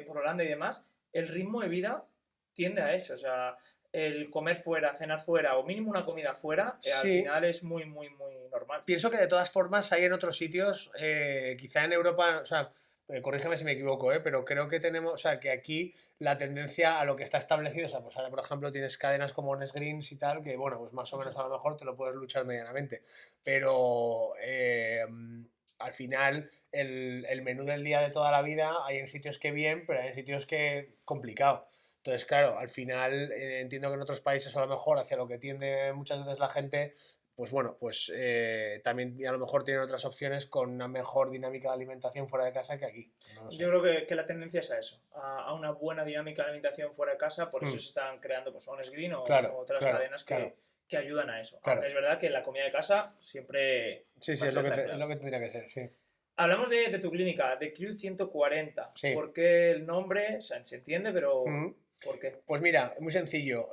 por Holanda y demás, el ritmo de vida tiende a eso. O sea, el comer fuera, cenar fuera o mínimo una comida fuera, al Sí, final es muy, muy, muy normal. pienso que de todas formas hay en otros sitios, quizá en Europa, o sea, corrígeme si me equivoco, pero creo que tenemos, o sea, que aquí la tendencia a lo que está establecido, o sea, pues ahora por ejemplo tienes cadenas como Nesgreens y tal, que bueno, pues más o menos a lo mejor te lo puedes luchar medianamente, pero al final el menú del día de toda la vida hay en sitios que bien, pero hay en sitios que complicado. Entonces, claro, al final entiendo que en otros países a lo mejor hacia lo que tiende muchas veces la gente pues bueno, pues también a lo mejor tienen otras opciones con una mejor dinámica de alimentación fuera de casa que aquí. No lo Yo sé. creo que la tendencia es a eso, a una buena dinámica de alimentación fuera de casa, por eso Mm, se están creando pues Honest Green o claro, otras claro, cadenas claro, que ayudan a eso. Aunque claro. es verdad que la comida de casa siempre Sí, sí, va a es lo ser que, la es clave. lo que tendría que ser, sí. Hablamos de tu clínica, de Q140. Sí. ¿Por qué el nombre? O sea, se entiende, pero Mm. ¿por qué? Pues mira, muy sencillo.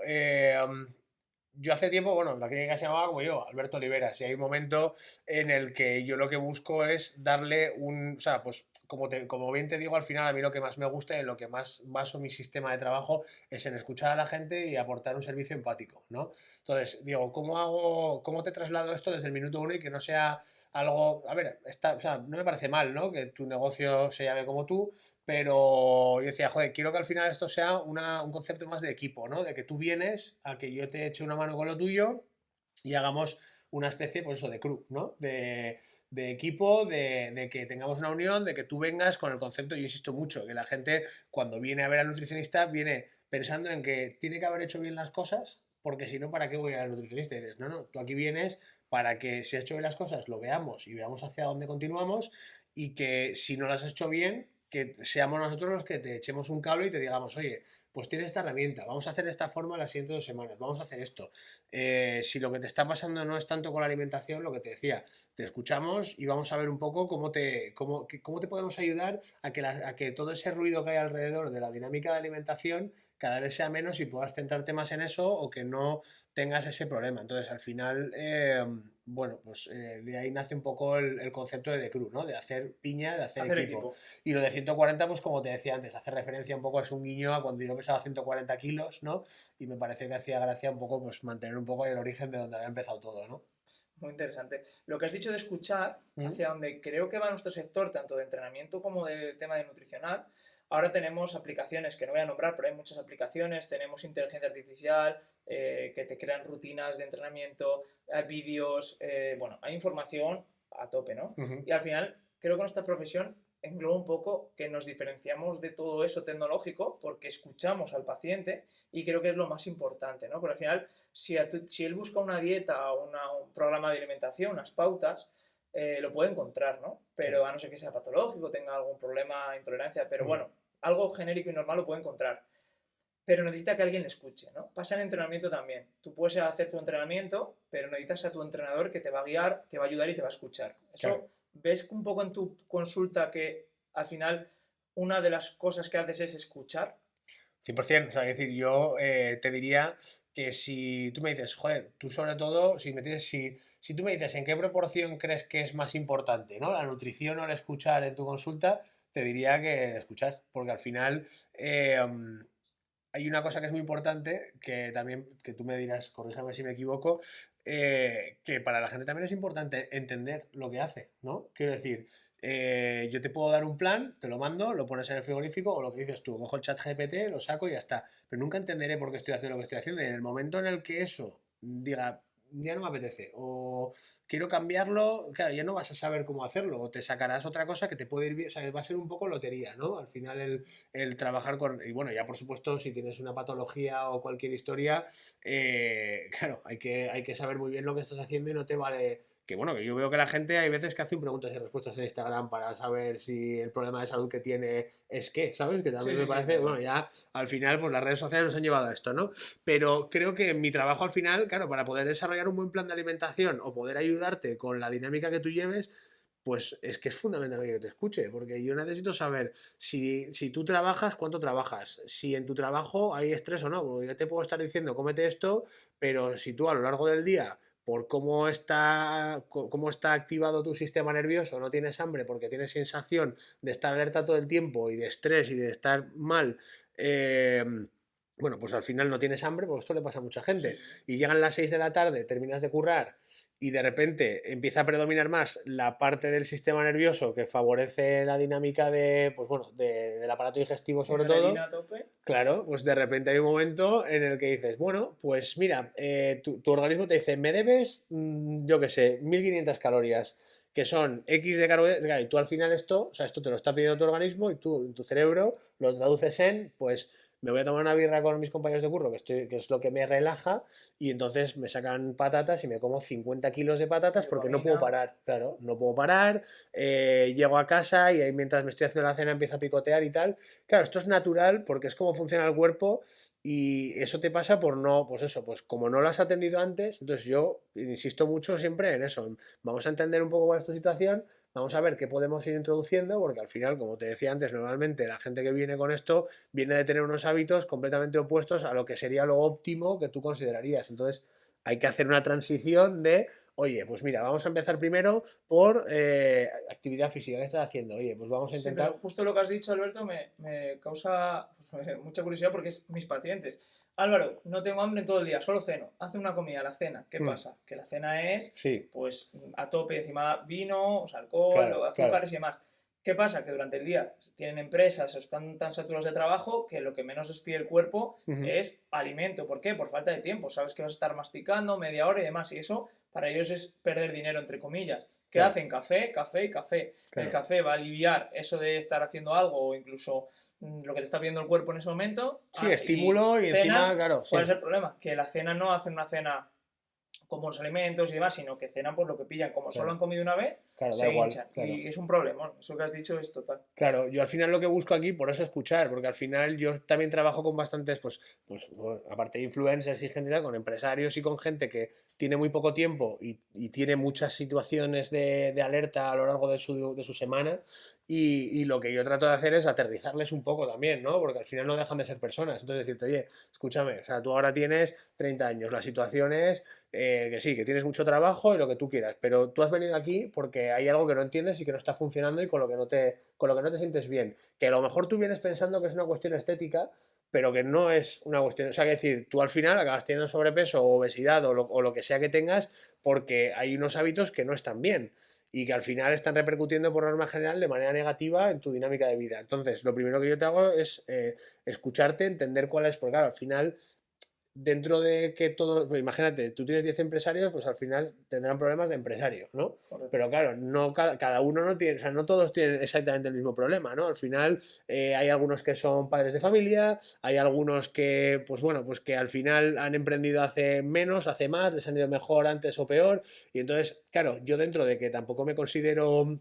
Yo hace tiempo, bueno, la clínica se llamaba como yo, Alberto Oliveras, y hay un momento en el que yo lo que busco es darle un, o sea, pues como bien te digo, al final a mí lo que más me gusta y en lo que más baso mi sistema de trabajo es en escuchar a la gente y aportar un servicio empático, ¿no? Entonces, digo, cómo te traslado esto desde el minuto uno y que no sea algo, a ver, o sea, no me parece mal, ¿no? Que tu negocio se llame como tú, pero yo decía, joder, quiero que al final esto sea un concepto más de equipo, ¿no? De que tú vienes a que yo te eche una mano con lo tuyo y hagamos una especie, pues eso, de crew, ¿no? De equipo, de que tengamos una unión, de que tú vengas con el concepto, yo insisto mucho, que la gente cuando viene a ver al nutricionista viene pensando en que tiene que haber hecho bien las cosas, porque si no, ¿para qué voy a ir al nutricionista? Y dices, no, no, tú aquí vienes para que si has hecho bien las cosas lo veamos y veamos hacia dónde continuamos y que si no las has hecho bien, que seamos nosotros los que te echemos un cable y te digamos, oye, pues tienes esta herramienta, vamos a hacer de esta forma las siguientes 2 semanas, vamos a hacer esto. Si lo que te está pasando no es tanto con la alimentación, lo que te decía, te escuchamos y vamos a ver un poco cómo te podemos ayudar a que todo ese ruido que hay alrededor de la dinámica de alimentación cada vez sea menos y puedas centrarte más en eso o que no tengas ese problema. Entonces, al final, bueno, pues de ahí nace un poco el concepto de Decru, ¿no? De hacer piña, de hacer Hacer equipo. equipo. Y lo de 140, pues como te decía antes, hace referencia un poco, es un guiño a cuando yo pesaba 140 kilos, ¿no? Y me pareció que hacía gracia un poco, pues mantener un poco el origen de donde había empezado todo, ¿no? Muy interesante. Lo que has dicho de escuchar, ¿Mm? hacia donde creo que va nuestro sector, tanto de entrenamiento como del tema de nutricional, ahora tenemos aplicaciones que no voy a nombrar, pero hay muchas aplicaciones, tenemos inteligencia artificial, que te crean rutinas de entrenamiento, hay vídeos, bueno, hay información a tope, ¿no? Ujú. Y al final, creo que nuestra profesión engloba un poco que nos diferenciamos de todo eso tecnológico porque escuchamos al paciente y creo que es lo más importante, ¿no? Porque al final si él busca una dieta o un programa de alimentación, unas pautas, lo puede encontrar, ¿no? Sí. Pero a no ser que sea patológico, tenga algún problema, intolerancia, pero Ujú. bueno, algo genérico y normal lo puede encontrar. Pero necesita que alguien le escuche, ¿no? Pasa en entrenamiento también. Tú puedes hacer tu entrenamiento, pero necesitas a tu entrenador que te va a guiar, te va a ayudar y te va a escuchar. Claro. Eso, ¿ves un poco en tu consulta que al final una de las cosas que haces es escuchar? 100%, o sea, es decir, yo te diría que si tú me dices, joder, tú sobre todo, si tú me dices en qué proporción crees que es más importante, ¿no? La nutrición o el escuchar en tu consulta, te diría que el escuchar, porque al final hay una cosa que es muy importante, que también, que tú me dirás, corríjame si me equivoco, que para la gente también es importante entender lo que hace, ¿no? Quiero decir, yo te puedo dar un plan, te lo mando, lo pones en el frigorífico o lo que dices tú, cojo el chat GPT, lo saco y ya está. Pero nunca entenderé por qué estoy haciendo lo que estoy haciendo y en el momento en el que eso diga, ya no me apetece o quiero cambiarlo, claro, ya no vas a saber cómo hacerlo o te sacarás otra cosa que te puede ir bien, o sea, va a ser un poco lotería, ¿no? Al final el trabajar con, y bueno, ya por supuesto, si tienes una patología o cualquier historia, claro, hay que saber muy bien lo que estás haciendo y no te vale que bueno, que yo veo que la gente hay veces que hace preguntas y respuestas en Instagram para saber si el problema de salud que tiene es qué, ¿sabes? Que Sí, también me sí, sí, parece, bueno, total. ya al final pues las redes sociales nos han llevado a esto, ¿no? Pero creo que mi trabajo al final, claro, para poder desarrollar un buen plan de alimentación o poder ayudarte con la dinámica que tú lleves, pues es que es fundamental que yo te escuche, porque yo necesito saber si tú trabajas, cuánto trabajas, si en tu trabajo hay estrés o no, porque yo te puedo estar diciendo, cómete esto, pero si tú a lo largo del día por cómo está activado tu sistema nervioso, no tienes hambre porque tienes sensación de estar alerta todo el tiempo y de estrés y de estar mal, bueno, pues al final no tienes hambre, porque esto le pasa a mucha Sí, gente. sí, sí. Y llegan las 6 de la tarde, terminas de currar y de repente empieza a predominar más la parte del sistema nervioso que favorece la dinámica pues bueno, del aparato digestivo sobre todo. Adrenalina a tope. Claro, pues de repente hay un momento en el que dices, bueno, pues mira, tu organismo te dice, me debes, yo qué sé, 1500 calorías, que son X de calorías, claro, y tú al final esto, o sea, esto te lo está pidiendo tu organismo y tú, en tu cerebro, lo traduces en, pues me voy a tomar una birra con mis compañeros de curro, que es lo que me relaja, y entonces me sacan patatas y me como 50 kilos de patatas porque no puedo Dopamina. parar, claro, no puedo parar, llego a casa y ahí mientras me estoy haciendo la cena empiezo a picotear y tal. Claro, esto es natural porque es como funciona el cuerpo y eso te pasa por no, pues eso, pues como no lo has atendido antes, entonces yo insisto mucho siempre en eso, vamos a entender un poco cuál es tu situación, vamos a ver qué podemos ir introduciendo, porque al final, como te decía antes, normalmente la gente que viene con esto viene de tener unos hábitos completamente opuestos a lo que sería lo óptimo que tú considerarías. Entonces, hay que hacer una transición de, oye, pues mira, vamos a empezar primero por actividad física. ¿Qué estás haciendo? Oye, pues vamos a Sí, intentar... pero justo lo que has dicho, Alberto, me causa pues, mucha curiosidad porque es mis pacientes. Álvaro, no tengo hambre en todo el día, solo ceno. Hace una comida, la cena. ¿Qué Mm, pasa? Que la cena es, sí, pues, a tope, encima vino, o sea, alcohol, claro, o claro. azúcares y demás. ¿Qué pasa? Que durante el día tienen empresas, están tan saturados de trabajo que lo que menos les pide el cuerpo Ujú, es alimento. ¿Por qué? Por falta de tiempo. Sabes que vas a estar masticando media hora y demás. Y eso para ellos es perder dinero, entre comillas. ¿Qué claro, hacen? Café, café y café. El claro. café va a aliviar eso de estar haciendo algo o incluso lo que te está pidiendo el cuerpo en ese momento. Sí, Y estímulo y encima, cenan. claro, ¿Cuál sí, es el problema? Que la cena no hacen una cena con buenos alimentos y demás, sino que cenan por lo que pillan. Como solo claro, han comido una vez, claro, da se igual, hinchan. claro. Y es un problema. Eso que has dicho es total. Claro, yo al final lo que busco aquí, por eso escuchar, porque al final yo también trabajo con bastantes, pues bueno, aparte de influencers y gente, con empresarios y con gente que tiene muy poco tiempo y tiene muchas situaciones de alerta a lo largo de su semana y lo que yo trato de hacer es aterrizarles un poco también, ¿no? Porque al final no dejan de ser personas. Entonces decirte, oye, escúchame, o sea, tú ahora tienes 30 años, la situación es que sí, que tienes mucho trabajo y lo que tú quieras, pero tú has venido aquí porque hay algo que no entiendes y que no está funcionando y con lo que no te sientes bien. Que a lo mejor tú vienes pensando que es una cuestión estética, pero que no es una cuestión. O sea, que decir, tú al final acabas teniendo sobrepeso o obesidad o lo que sea que tengas porque hay unos hábitos que no están bien y que al final están repercutiendo por norma general de manera negativa en tu dinámica de vida. Entonces, lo primero que yo te hago es escucharte, entender cuál es, porque claro, al final dentro de que todo, pues imagínate, tú tienes 10 empresarios, pues al final tendrán problemas de empresario, ¿no? Correcto. Pero claro, no cada uno no tiene, o sea, no todos tienen exactamente el mismo problema, ¿no? Al final hay algunos que son padres de familia, hay algunos que, pues bueno, pues que al final han emprendido hace menos, hace más, les han ido mejor antes o peor, y entonces, claro, yo dentro de que tampoco me considero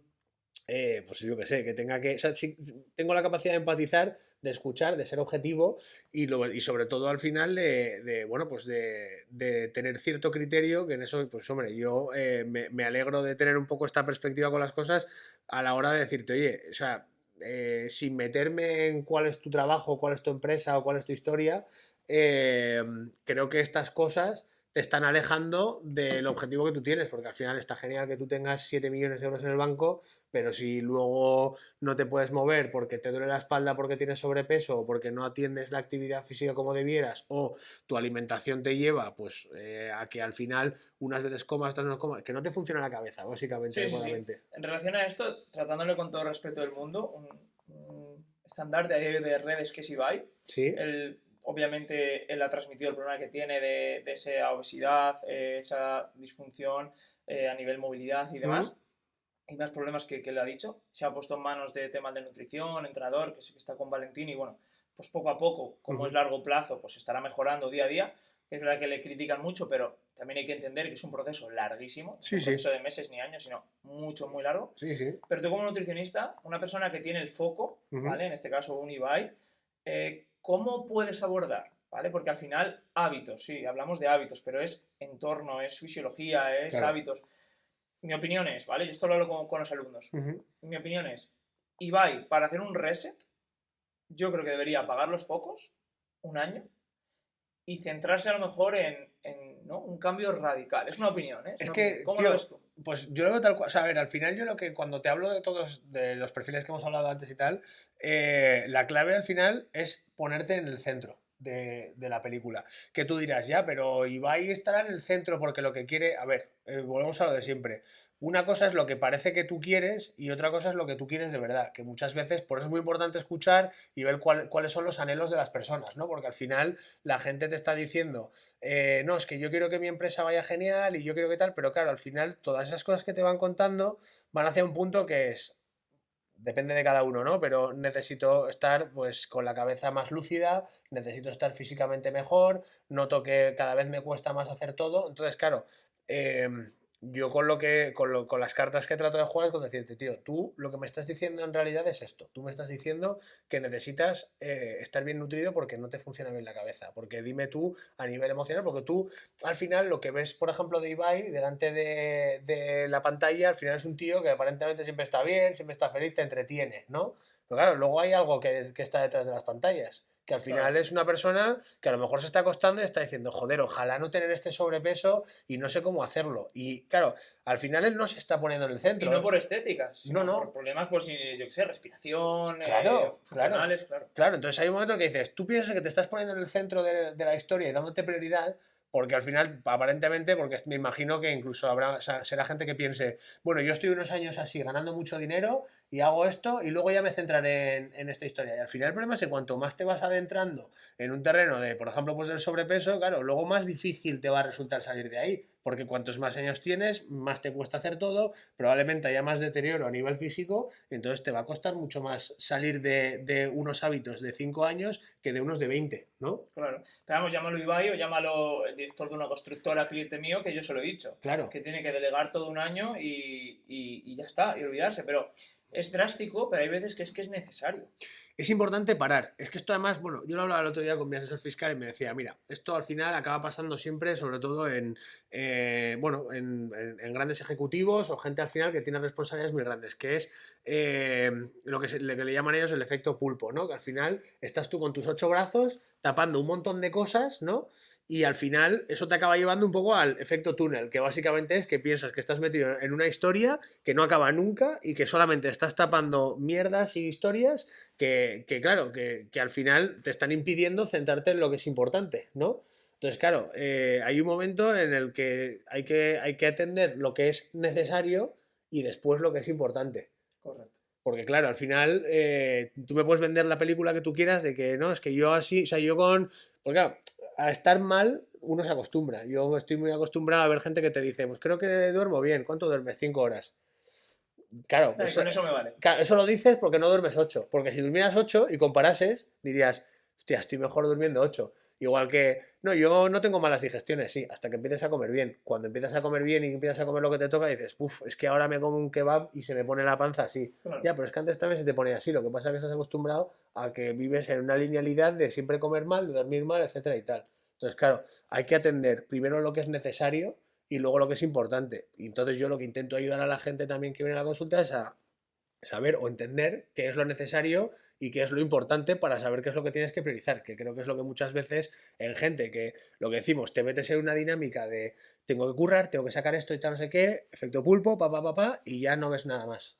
pues yo qué sé, que tenga que. O sea, sí, tengo la capacidad de empatizar, de escuchar, de ser objetivo y sobre todo al final bueno, pues de tener cierto criterio, que en eso, pues hombre, yo me alegro de tener un poco esta perspectiva con las cosas a la hora de decirte, oye, o sea, sin meterme en cuál es tu trabajo, cuál es tu empresa o cuál es tu historia, eh, creo que estas cosas te están alejando del objetivo que tú tienes, porque al final está genial que tú tengas 7 millones de euros en el banco, pero si luego no te puedes mover porque te duele la espalda porque tienes sobrepeso o porque no atiendes la actividad física como debieras o tu alimentación te lleva pues a que al final unas veces comas, otras no comas, que no te funciona la cabeza, básicamente, Sí, sí, sí. adecuadamente. En relación a esto, tratándole con todo el respeto del mundo, un estandarte a día de redes que es Ibai. Sí. Obviamente él ha transmitido el problema que tiene de esa obesidad, esa disfunción a nivel movilidad y ¿Mm? demás. Y más problemas que le ha dicho. Se ha puesto en manos de temas de nutrición, entrenador, que sé que está con Valentín y bueno, pues poco a poco, Uh como es -huh. largo plazo, pues estará mejorando día a día. Es verdad que le critican mucho, pero también hay que entender que es un proceso larguísimo, no es Sí, un sí. proceso de meses ni años, sino mucho, muy largo. Sí, sí. Pero tú como nutricionista, una persona que tiene el foco, Uh -huh. ¿vale? En este caso un Ibai, ¿cómo puedes abordar? ¿Vale? Porque al final, hábitos, sí, hablamos de hábitos, pero es entorno, es fisiología, es Claro. hábitos. Mi opinión es, ¿vale? Yo esto lo hablo con los alumnos. Uh -huh. Mi opinión es, Ibai, para hacer un reset, yo creo que debería apagar los focos un año y centrarse a lo mejor en ¿no? un cambio radical. Es una opinión, ¿eh? Es Es una opinión. que, ¿Cómo lo tío, ves tú? pues yo lo veo tal cual. O sea, a ver, al final yo lo que cuando te hablo de todos, de los perfiles que hemos hablado antes y tal, la clave al final es ponerte en el centro de la película. Que tú dirás, ya, pero Ibai estará en el centro porque lo que quiere. A ver, volvemos a lo de siempre. Una cosa es lo que parece que tú quieres y otra cosa es lo que tú quieres de verdad. Que muchas veces, por eso es muy importante escuchar y ver cuáles son los anhelos de las personas, ¿no? Porque al final la gente te está diciendo no, es que yo quiero que mi empresa vaya genial y yo quiero que tal, pero claro, al final todas esas cosas que te van contando van hacia un punto que es, depende de cada uno, ¿no? Pero necesito estar pues con la cabeza más lúcida, necesito estar físicamente mejor, noto que cada vez me cuesta más hacer todo, entonces claro, eh, yo con las cartas que trato de jugar es con decirte, tío, tú lo que me estás diciendo en realidad es esto, tú me estás diciendo que necesitas estar bien nutrido porque no te funciona bien la cabeza, porque dime tú a nivel emocional, porque tú al final lo que ves, por ejemplo, de Ibai delante de la pantalla, al final es un tío que aparentemente siempre está bien, siempre está feliz, te entretiene, ¿no? Pero claro, luego hay algo que está detrás de las pantallas, que al final Claro. es una persona que a lo mejor se está acostando y está diciendo, joder, ojalá no tener este sobrepeso y no sé cómo hacerlo. Y claro, al final él no se está poniendo en el Y centro, no ¿eh? por estéticas, No, sino por no, problemas, pues, yo qué sé, respiración, claro, claro. funcionales, claro. Claro, entonces hay un momento que dices, tú piensas que te estás poniendo en el centro de la historia y dándote prioridad, porque al final, aparentemente, porque me imagino que incluso habrá, o sea, será gente que piense, bueno, yo estoy unos años así, ganando mucho dinero y hago esto y luego ya me centraré en esta historia. Y al final el problema es que cuanto más te vas adentrando en un terreno de, por ejemplo, pues del sobrepeso, claro, luego más difícil te va a resultar salir de ahí, porque cuantos más años tienes, más te cuesta hacer todo, probablemente haya más deterioro a nivel físico, entonces te va a costar mucho más salir de unos hábitos de 5 años que de unos de 20, ¿no? Claro. Pero vamos, llámalo Ibai o llámalo el director de una constructora, cliente mío, que yo se lo he dicho. Claro. Que tiene que delegar todo un año y ya está, y olvidarse. Pero es drástico, pero hay veces que es necesario. Es importante parar. Es que esto además, bueno, yo lo hablaba el otro día con mi asesor fiscal y me decía, mira, esto al final acaba pasando siempre, sobre todo bueno, en grandes ejecutivos o gente al final que tiene responsabilidades muy grandes, que es lo que le llaman ellos el efecto pulpo, ¿no? Que al final estás tú con tus 8 brazos tapando un montón de cosas, ¿no? Y al final eso te acaba llevando un poco al efecto túnel, que básicamente es que piensas que estás metido en una historia que no acaba nunca y que solamente estás tapando mierdas y historias claro, que al final te están impidiendo centrarte en lo que es importante, ¿no? Entonces, claro, hay un momento en el que hay que atender lo que es necesario y después lo que es importante. Correcto. Porque claro, al final tú me puedes vender la película que tú quieras de que no, es que yo así, o sea, yo con... Porque claro, a estar mal uno se acostumbra. Yo estoy muy acostumbrado a ver gente que te dice, pues creo que duermo bien. ¿Cuánto duermes? 5 horas. Claro, Y pues con eso me vale. claro, eso lo dices porque no duermes 8. Porque si durmieras 8 y comparases, dirías, hostia, estoy mejor durmiendo 8. Igual que, no, yo no tengo malas digestiones, sí, hasta que empieces a comer bien. Cuando empiezas a comer bien y empiezas a comer lo que te toca, dices, uff, es que ahora me como un kebab y se me pone la panza así. Claro. Ya, pero es que antes también se te ponía así. Lo que pasa es que estás acostumbrado a que vives en una linealidad de siempre comer mal, de dormir mal, etcétera y tal. Entonces, claro, hay que atender primero lo que es necesario y luego lo que es importante. Y entonces yo lo que intento ayudar a la gente también que viene a la consulta es a saber o entender qué es lo necesario y qué es lo importante para saber qué es lo que tienes que priorizar, que creo que es lo que muchas veces en gente que lo que decimos, te metes en una dinámica de tengo que currar, tengo que sacar esto y tal, no sé qué, efecto pulpo, y ya no ves nada más.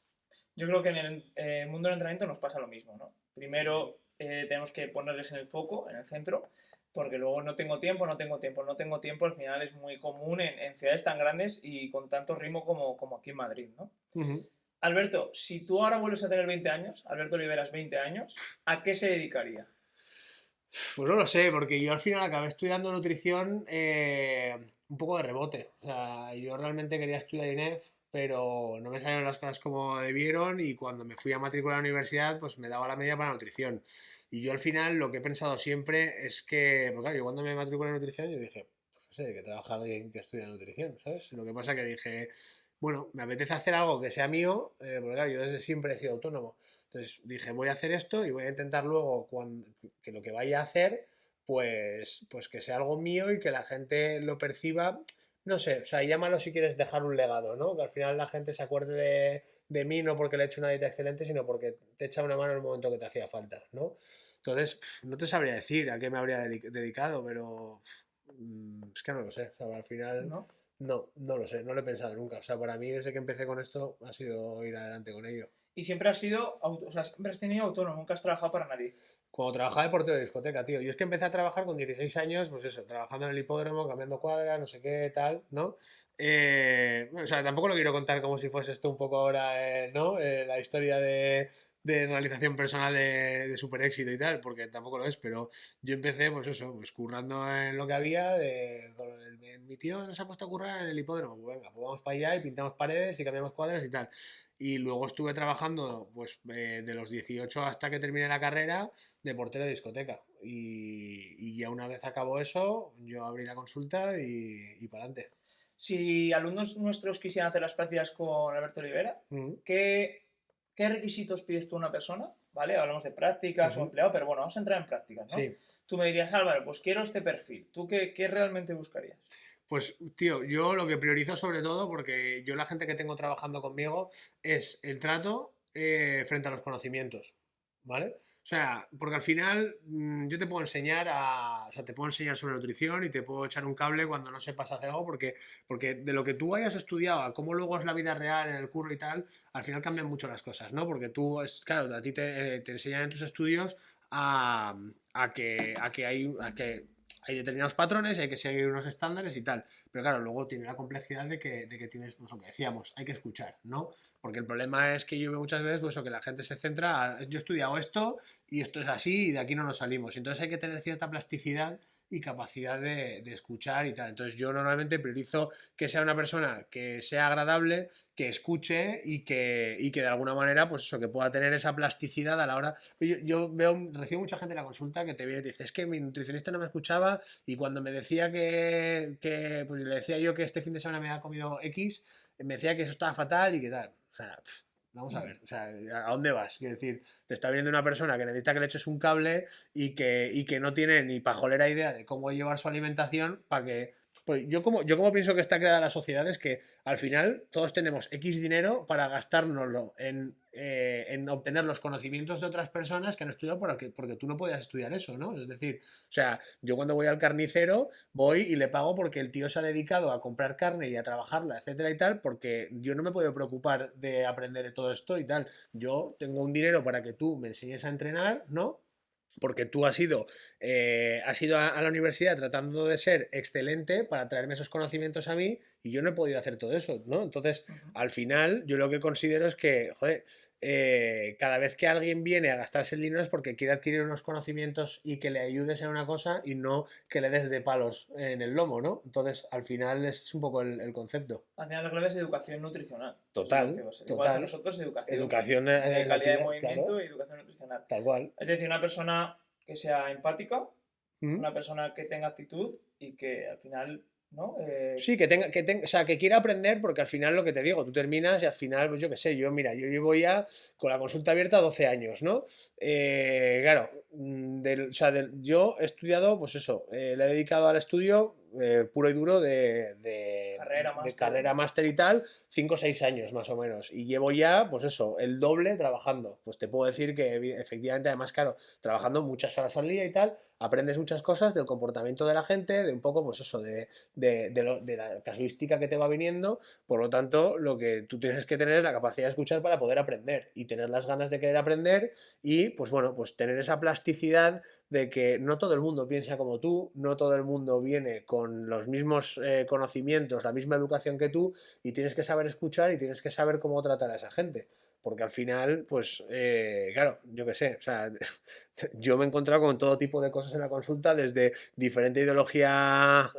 Yo creo que en el mundo del entrenamiento nos pasa lo mismo, ¿no? Primero tenemos que ponerles en el foco, en el centro, porque luego no tengo tiempo, no tengo tiempo, no tengo tiempo, al final es muy común en ciudades tan grandes y con tanto ritmo como aquí en Madrid, ¿no? Ujú. Alberto, si tú ahora vuelves a tener 20 años, Alberto Oliveras 20 años, ¿a qué se dedicaría? Pues no lo sé, porque yo al final acabé estudiando nutrición un poco de rebote. O sea, yo realmente quería estudiar INEF, pero no me salieron las cosas como debieron y cuando me fui a matricular a la universidad, pues me daba la media para nutrición. Y yo al final lo que he pensado siempre es que, porque claro, yo cuando me matriculé en nutrición, yo dije, pues no sé, que trabaja alguien que estudia nutrición, ¿sabes? Lo que pasa que dije, bueno, me apetece hacer algo que sea mío, porque claro, yo desde siempre he sido autónomo. Entonces dije, voy a hacer esto y voy a intentar luego que lo que vaya a hacer, pues que sea algo mío y que la gente lo perciba. No sé, o sea, llámalo si quieres dejar un legado, ¿no? Que al final la gente se acuerde de mí no porque le he hecho una dieta excelente, sino porque te echa una mano en el momento que te hacía falta, ¿no? Entonces, no te sabría decir a qué me habría dedicado, pero es que no lo sé. O sea, al final ¿No? no lo sé, no lo he pensado nunca. O sea, para mí desde que empecé con esto ha sido ir adelante con ello. Y siempre has sido, o sea, siempre has tenido autónomo, nunca has trabajado para nadie. Cuando trabajaba de portero de discoteca, tío. Yo es que empecé a trabajar con 16 años, pues eso, trabajando en el hipódromo, cambiando cuadras, no sé qué, tal, ¿no? Bueno, o sea, tampoco lo quiero contar como si fuese esto un poco ahora, ¿no? La historia de realización personal de super éxito y tal, porque tampoco lo es, pero yo empecé, pues eso, pues currando en lo que había, mi tío nos ha puesto a currar en el hipódromo, pues venga, pues vamos para allá y pintamos paredes y cambiamos cuadras y tal. Y luego estuve trabajando, pues, de los 18 hasta que terminé la carrera, de portero de discoteca. Y ya una vez acabó eso, yo abrí la consulta y para adelante. Si alumnos nuestros quisieran hacer las prácticas con Alberto Olivera, Uh ¿qué requisitos pides tú a una persona? ¿Vale? Hablamos de prácticas o -huh. empleado, pero bueno, vamos a entrar en prácticas, ¿no? Sí. Tú me dirías, Álvaro, pues quiero este perfil. ¿Tú qué realmente buscarías? Pues, tío, yo lo que priorizo sobre todo, porque yo la gente que tengo trabajando conmigo, es el trato frente a los conocimientos. ¿vale? O sea, porque al final yo te puedo enseñar o sea, te puedo enseñar sobre nutrición y te puedo echar un cable cuando no sepas hacer algo porque de lo que tú hayas estudiado a cómo luego es la vida real en el curro y tal, al final cambian mucho las cosas, ¿no? Porque tú, claro, a ti te enseñan en tus estudios a, hay determinados patrones, hay que seguir unos estándares y tal. Pero claro, luego tiene la complejidad de que tienes, pues lo que decíamos, hay que escuchar, ¿no? Porque el problema es que yo veo muchas veces pues, que la gente se centra, yo he estudiado esto y esto es así y de aquí no nos salimos. Entonces hay que tener cierta plasticidad y capacidad de escuchar y tal. Entonces yo normalmente priorizo que sea una persona que sea agradable, que escuche y que de alguna manera, pues eso, que pueda tener esa plasticidad a la hora. Yo recibo mucha gente en la consulta que te viene y te dice, es que mi nutricionista no me escuchaba y cuando me decía pues le decía yo que este fin de semana me había comido X, me decía que eso estaba fatal y que tal. O sea, vamos a ver, o sea, ¿a dónde vas? Quiero decir, te está viendo una persona que necesita que le eches un cable y que no tiene ni pajolera idea de cómo llevar su alimentación para que... Pues yo como pienso que está creada la sociedad es que al final todos tenemos X dinero para gastárnoslo en obtener los conocimientos de otras personas que han estudiado porque tú no podías estudiar eso, ¿no? Es decir, o sea, yo cuando voy al carnicero voy y le pago porque el tío se ha dedicado a comprar carne y a trabajarla, etcétera y tal, porque yo no me puedo preocupar de aprender todo esto y tal. Yo tengo un dinero para que tú me enseñes a entrenar, ¿no? Porque tú has ido a la universidad tratando de ser excelente para traerme esos conocimientos a mí y yo no he podido hacer todo eso, ¿no? Entonces, Ujú. al final, yo lo que considero es que, joder, cada vez que alguien viene a gastarse el dinero es porque quiere adquirir unos conocimientos y que le ayudes en una cosa y no que le des de palos en el lomo, ¿no? Entonces, al final es un poco el concepto. Al final la clave es educación nutricional. Eso es lo que Total, va a ser. Igual que total. nosotros, educación Educación de en la calidad de actividad, claro, movimiento y educación nutricional. tal cual. Es decir, una persona que sea empática, ¿Mm? una persona que tenga actitud y que al final, ¿no? Sí, o sea, que quiera aprender, porque al final lo que te digo, tú terminas y al final, pues yo qué sé, mira, yo llevo ya con la consulta abierta 12 años, ¿no? Claro, o sea, yo he estudiado, pues eso, le he dedicado al estudio puro y duro Carrera, de máster. carrera máster y tal, 5 o 6 años más o menos. Y llevo ya, pues eso, el doble trabajando. Pues te puedo decir que efectivamente, además, claro, trabajando muchas horas al día y tal, aprendes muchas cosas del comportamiento de la gente, de un poco, pues eso, de la casuística que te va viniendo. Por lo tanto, lo que tú tienes que tener es la capacidad de escuchar para poder aprender y tener las ganas de querer aprender y, pues bueno, pues tener esa plasticidad de que no todo el mundo piensa como tú, no todo el mundo viene con los mismos conocimientos, la misma educación que tú y tienes que saber escuchar y tienes que saber cómo tratar a esa gente. Porque al final, pues, claro, yo qué sé, o sea, yo me he encontrado con todo tipo de cosas en la consulta, desde diferente ideología,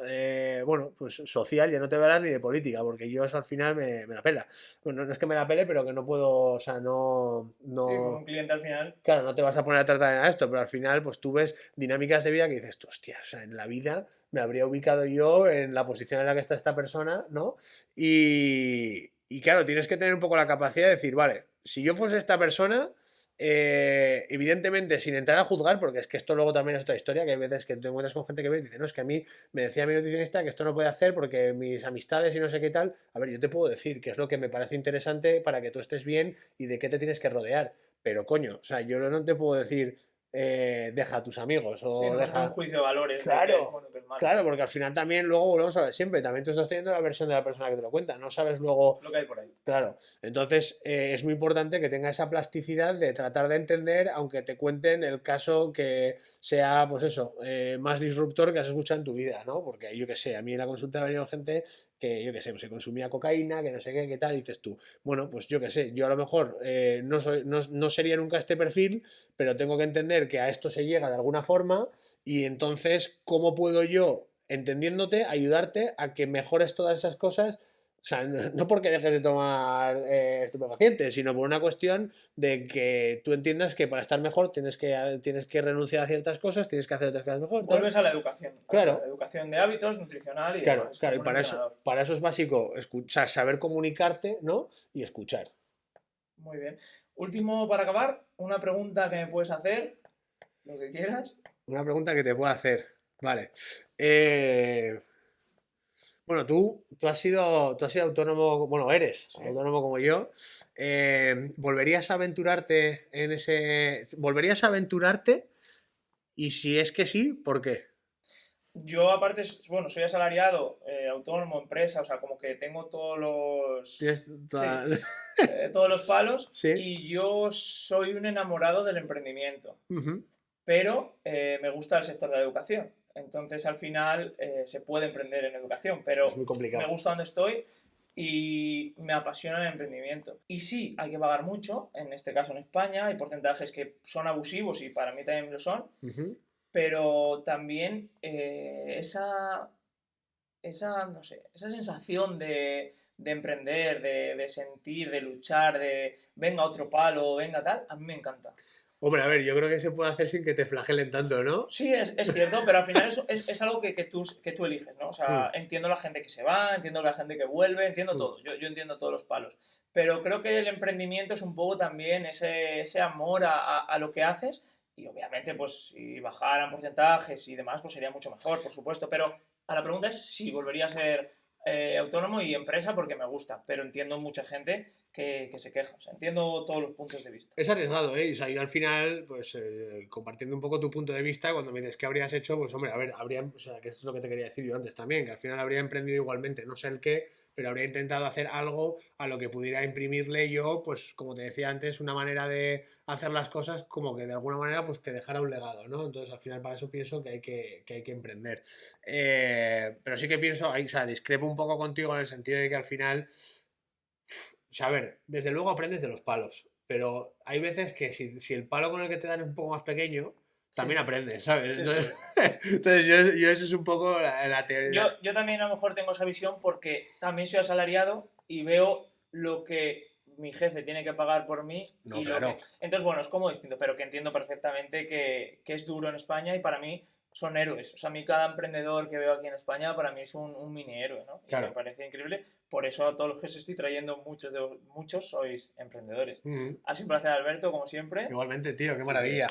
bueno, pues social, ya no te voy a hablar ni de política, porque yo eso al final me la pela. Bueno, no es que me la pele, pero que no puedo, o sea, no, Sí, con no, un cliente al final. claro, no te vas a poner a tratar de esto, pero al final, pues tú ves dinámicas de vida que dices, tú, hostia, o sea, en la vida me habría ubicado yo en la posición en la que está esta persona, ¿no? Y claro, tienes que tener un poco la capacidad de decir, vale, si yo fuese esta persona, evidentemente sin entrar a juzgar, porque es que esto luego también es otra historia, que hay veces que te encuentras con gente que ve y dice, no, es que a mí me decía mi nutricionista que esto no puede hacer porque mis amistades y no sé qué tal. A ver, yo te puedo decir qué es lo que me parece interesante para que tú estés bien y de qué te tienes que rodear. Pero coño, o sea, yo no te puedo decir deja a tus amigos Sí, o no vas a hacer un deja... juicio de valores de qué es Claro, bueno y qué es malo. claro, porque al final también luego volvemos a ver siempre, también tú estás teniendo la versión de la persona que te lo cuenta, no sabes luego... Lo que hay por ahí. Claro, entonces es muy importante que tenga esa plasticidad de tratar de entender, aunque te cuenten el caso que sea, pues eso, más disruptor que has escuchado en tu vida, ¿no? Porque yo qué sé, a mí en la consulta ha venido gente que, yo qué sé, pues se consumía cocaína, que no sé qué tal, y dices tú, bueno, pues yo qué sé, yo a lo mejor no sería nunca este perfil, pero tengo que entender que a esto se llega de alguna forma, y entonces, ¿cómo puedo yo, entendiéndote, ayudarte a que mejores todas esas cosas? O sea, no porque dejes de tomar estupefacientes, sino por una cuestión de que tú entiendas que para estar mejor tienes que renunciar a ciertas cosas, tienes que hacer otras cosas mejor, tal. Vuelves a la educación, al final. Claro, Educación de hábitos, nutricional y claro, demás, claro, y como un para eso, entrenador. para eso es básico escuchar, saber comunicarte, ¿no? Y escuchar. Muy bien. Último para acabar, una pregunta que me puedes hacer, lo que quieras. Una pregunta que te puedo hacer. Vale. Eh, Bueno, tú has sido autónomo, bueno, eres Sí. autónomo como yo. ¿Volverías a aventurarte en ese... ¿Volverías a aventurarte? Y si es que sí, ¿por qué? Yo aparte, bueno, soy asalariado, autónomo, empresa, o sea, como que tengo todos los... Tienes Sí, toda- todos los palos Sí. y yo soy un enamorado del emprendimiento, Ujú. pero me gusta el sector de la educación. Entonces, al final, se puede emprender en educación, Es pero muy me complicado. gusta donde estoy y me apasiona el emprendimiento. Y sí, hay que pagar mucho, en este caso en España, hay porcentajes que son abusivos y para mí también lo son, Ujú. pero también no sé, esa sensación de emprender, de sentir, de luchar, de venga otro palo, venga tal, a mí me encanta. Hombre, a ver, yo creo que se puede hacer sin que te flagelen tanto, ¿no? Sí, es cierto, pero al final es algo que tú eliges, ¿no? O Mm, sea, entiendo la gente que se va, entiendo la gente que vuelve, entiendo mm. todo, yo entiendo todos los palos. Pero creo que el emprendimiento es un poco también ese amor a lo que haces y obviamente pues si bajaran porcentajes y demás pues sería mucho mejor, por supuesto. Pero a la pregunta es si volvería a ser autónomo y empresa porque me gusta, pero entiendo mucha gente que se queja, o sea, entiendo todos los puntos de vista. Es arriesgado, ¿eh? O sea, yo al final, pues compartiendo un poco tu punto de vista, cuando me dices qué habrías hecho, pues hombre, a ver, habría, o sea, que eso es lo que te quería decir yo antes también, que al final habría emprendido igualmente, no sé el qué, pero habría intentado hacer algo a lo que pudiera imprimirle yo, pues como te decía antes, una manera de hacer las cosas como que de alguna manera, pues que dejara un legado, ¿no? Entonces al final para eso pienso que hay que emprender. Pero sí que pienso, o sea, discrepo un poco contigo en el sentido de que al final o sea, a ver, desde luego aprendes de los palos, pero hay veces que si el palo con el que te dan es un poco más pequeño, también Sí, aprendes, ¿sabes? sí, eso Entonces, es. entonces yo eso es un poco la teoría. Yo también a lo mejor tengo esa visión porque también soy asalariado y veo lo que mi jefe tiene que pagar por mí No, y lo que... claro, Entonces, bueno, es como distinto, pero que entiendo perfectamente que es duro en España y para mí son héroes. O sea, a mí cada emprendedor que veo aquí en España para mí es un mini héroe, ¿no? Y me claro. parece increíble. Por eso a todos los que os estoy trayendo, muchos sois emprendedores. Ujú. Ha sido un placer, Alberto, como siempre. Igualmente, tío, qué maravilla.